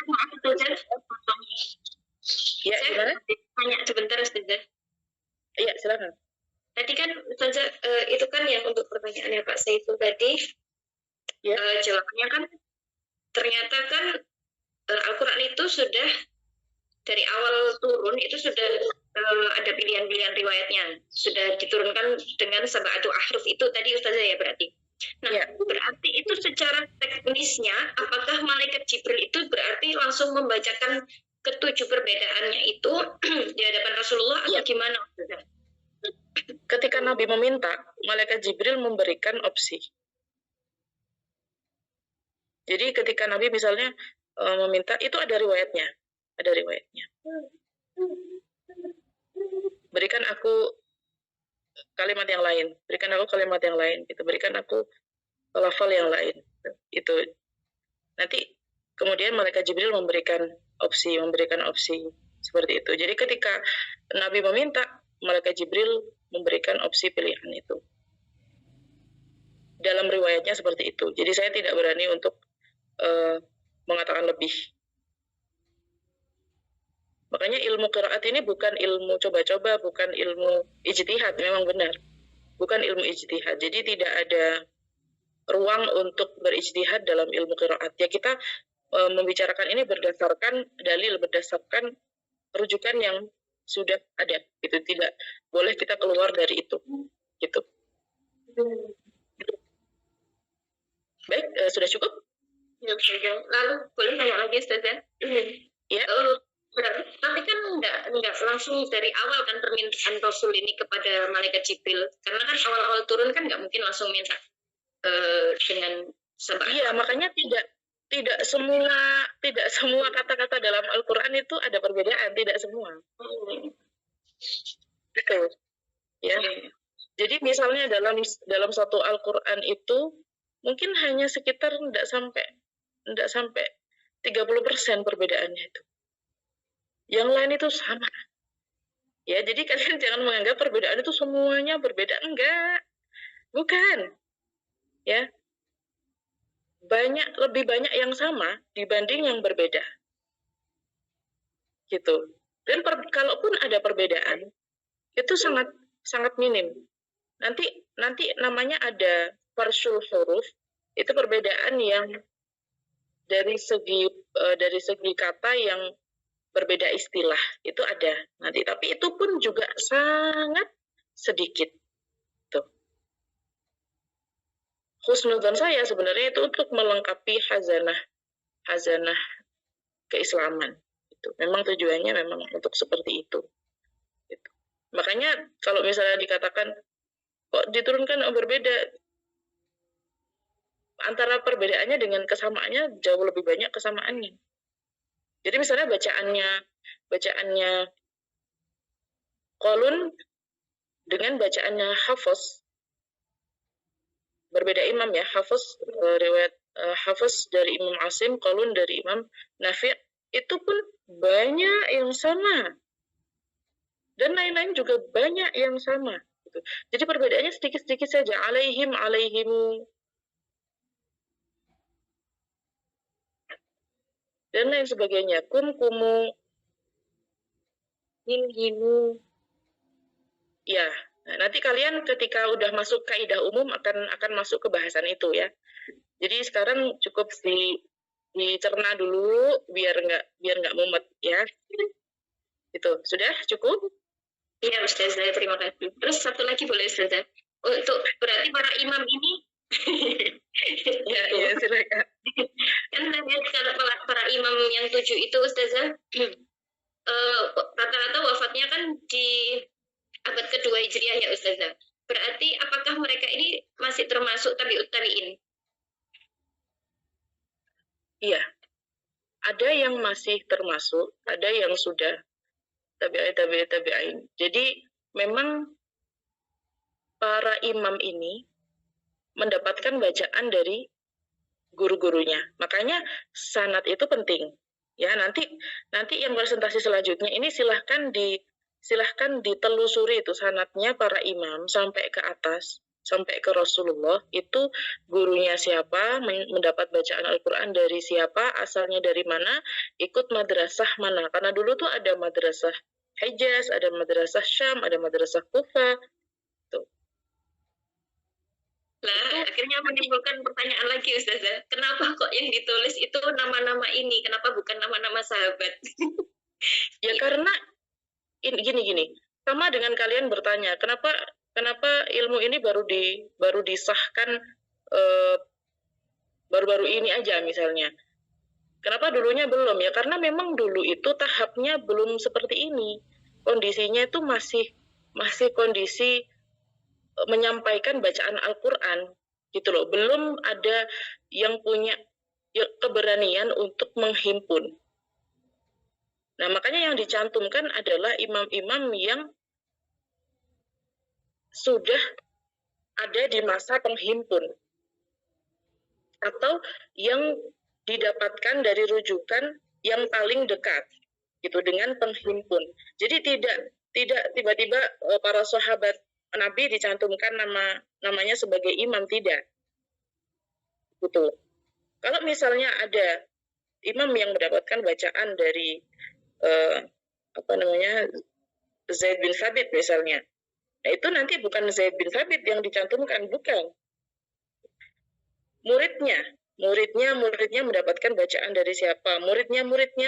Ya, gimana? Tanya sebentar, Ustazah. Iya, silakan. Tadi kan Ustazah, itu kan yang untuk pertanyaannya Pak Saiful tadi, Ya. Jawabannya kan ternyata kan Al-Quran itu sudah dari awal turun itu sudah ada pilihan-pilihan riwayatnya, sudah diturunkan dengan sab'atu ahruf itu tadi Ustazah ya berarti. Nah, Ya. berarti itu secara teknisnya apakah malaikat Jibril itu berarti langsung membacakan ketujuh perbedaannya itu di hadapan Rasulullah atau Ya. gimana Ustazah? Ketika Nabi meminta, malaikat Jibril memberikan opsi. Jadi ketika Nabi misalnya meminta, itu ada riwayatnya. Ada riwayatnya. Berikan aku kalimat yang lain, berikan aku kalimat yang lain, gitu. Berikan aku lafal yang lain. Itu nanti kemudian malaikat Jibril memberikan opsi seperti itu. Jadi ketika Nabi meminta, malaikat Jibril memberikan opsi pilihan itu. Dalam riwayatnya seperti itu. Jadi saya tidak berani untuk mengatakan lebih. Makanya ilmu qiraat ini bukan ilmu coba-coba, bukan ilmu ijtihad, memang benar. Bukan ilmu ijtihad. Jadi tidak ada ruang untuk berijtihad dalam ilmu qiraat. Ya kita membicarakan ini berdasarkan dalil, berdasarkan rujukan yang sudah ada. Itu tidak boleh kita keluar dari itu. Gitu. Baik, sudah cukup? Ya, lalu boleh tanya lagi, Ustazah? Ya. Tapi kan nggak langsung dari awal kan permintaan Rasul ini kepada malaikat Jibril, karena kan awal-awal turun kan nggak mungkin langsung minta dengan sebab. Iya, makanya tidak semua kata-kata dalam Al-Quran itu ada perbedaan, tidak semua. Betul. Ya. Jadi misalnya dalam satu Al-Quran itu mungkin hanya sekitar tidak sampai 30% perbedaannya itu. Yang lain itu sama. Ya, jadi kalian jangan menganggap perbedaan itu semuanya berbeda. Enggak. Bukan. Ya. Lebih banyak yang sama dibanding yang berbeda. Gitu. Dan kalaupun ada perbedaan, itu sangat minim. Nanti namanya ada farsul huruf, itu perbedaan yang dari segi kata yang berbeda istilah, itu ada nanti, tapi itu pun juga sangat sedikit. Tuh. Husnudzon saya sebenarnya itu untuk melengkapi hazanah keislaman. Itu memang tujuannya memang untuk seperti itu. Gitu. Makanya kalau misalnya dikatakan kok diturunkan berbeda, antara perbedaannya dengan kesamaannya jauh lebih banyak kesamaannya. Jadi misalnya bacaannya Qalun dengan bacaannya Hafs, berbeda imam ya. Riwayat Hafs dari Imam Asim, Qalun dari Imam Nafi', itu pun banyak yang sama. Dan lain-lain juga banyak yang sama. Jadi perbedaannya sedikit-sedikit saja. Alaihimu, dan lain sebagainya. Kumu, himu. Ya, nah, nanti kalian ketika udah masuk kaidah umum akan masuk ke bahasan itu ya. Jadi sekarang cukup dicerna dulu biar nggak mumet ya. Itu sudah cukup? Iya, Ustazah, terima kasih. Terus satu lagi boleh, Ustazah? Untuk berarti para imam ini ya silakan. Kan kalau para imam yang 7 itu, Ustazah, rata-rata wafatnya kan di abad kedua Hijriah ya, Ustazah. Berarti apakah mereka ini masih termasuk tabi'ut tabi'in? Iya. Ada yang masih termasuk, ada yang sudah tabi'in. Jadi memang para imam ini mendapatkan bacaan dari guru-gurunya. Makanya sanad itu penting. Ya, nanti yang presentasi selanjutnya ini silahkan ditelusuri itu sanadnya para imam sampai ke atas, sampai ke Rasulullah, itu gurunya siapa, mendapat bacaan Al-Quran dari siapa, asalnya dari mana, ikut madrasah mana. Karena dulu tuh ada madrasah Hijaz, ada madrasah Syam, ada madrasah Kufa. Nah, akhirnya menimbulkan pertanyaan lagi, Ustazah. Kenapa kok yang ditulis itu nama-nama ini? Kenapa bukan nama-nama sahabat? Ya karena gini. Sama dengan kalian bertanya, kenapa ilmu ini baru disahkan baru-baru ini aja misalnya. Kenapa dulunya belum? Ya karena memang dulu itu tahapnya belum seperti ini. Kondisinya itu masih kondisi menyampaikan bacaan Al-Quran gitu loh, belum ada yang punya keberanian untuk menghimpun. Nah makanya yang dicantumkan adalah imam-imam yang sudah ada di masa penghimpun atau yang didapatkan dari rujukan yang paling dekat gitu dengan penghimpun. Jadi tidak tiba-tiba para sahabat Nabi dicantumkan namanya sebagai imam, tidak. Gitu. Kalau misalnya ada imam yang mendapatkan bacaan dari Zaid bin Thabit misalnya, nah itu nanti bukan Zaid bin Thabit yang dicantumkan, bukan. Muridnya mendapatkan bacaan dari siapa, muridnya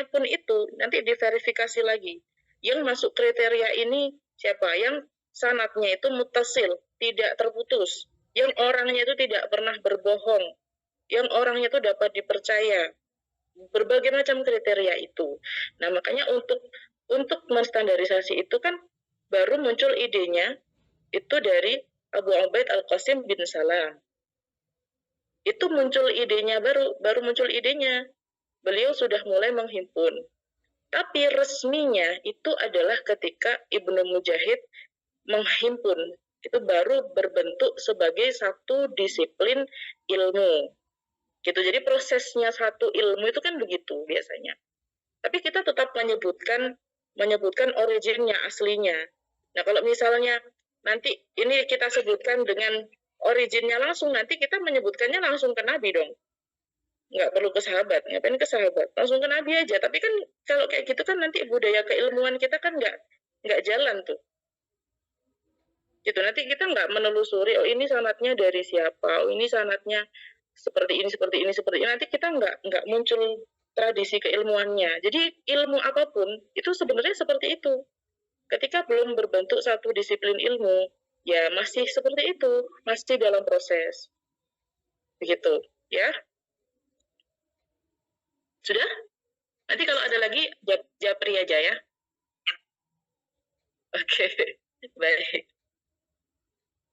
pun itu nanti diverifikasi lagi. Yang masuk kriteria ini siapa, yang sanadnya itu muttasil, tidak terputus, yang orangnya itu tidak pernah berbohong, yang orangnya itu dapat dipercaya, berbagai macam kriteria itu. Nah makanya untuk menstandarisasi itu kan baru muncul idenya itu dari Abu Ubaid Al-Qasim bin Salam. Itu muncul idenya, baru muncul idenya. Beliau sudah mulai menghimpun. Tapi resminya itu adalah ketika Ibnu Mujahid menghimpun. Itu baru berbentuk sebagai satu disiplin ilmu. Gitu. Jadi prosesnya satu ilmu itu kan begitu biasanya. Tapi kita tetap menyebutkan originnya, aslinya. Nah, kalau misalnya nanti ini kita sebutkan dengan originnya langsung, nanti kita menyebutkannya langsung ke Nabi dong. Nggak perlu ke sahabat, ngapain ke sahabat? Langsung ke Nabi aja. Tapi kan kalau kayak gitu kan nanti budaya keilmuan kita kan nggak jalan tuh. Gitu, nanti kita nggak menelusuri, oh ini sanadnya dari siapa, oh ini sanadnya seperti ini. Nanti kita nggak muncul tradisi keilmuannya. Jadi ilmu apapun itu sebenarnya seperti itu. Ketika belum berbentuk satu disiplin ilmu, ya masih seperti itu, masih dalam proses. Begitu, ya. Sudah? Nanti kalau ada lagi, japri aja ya. Oke, baik.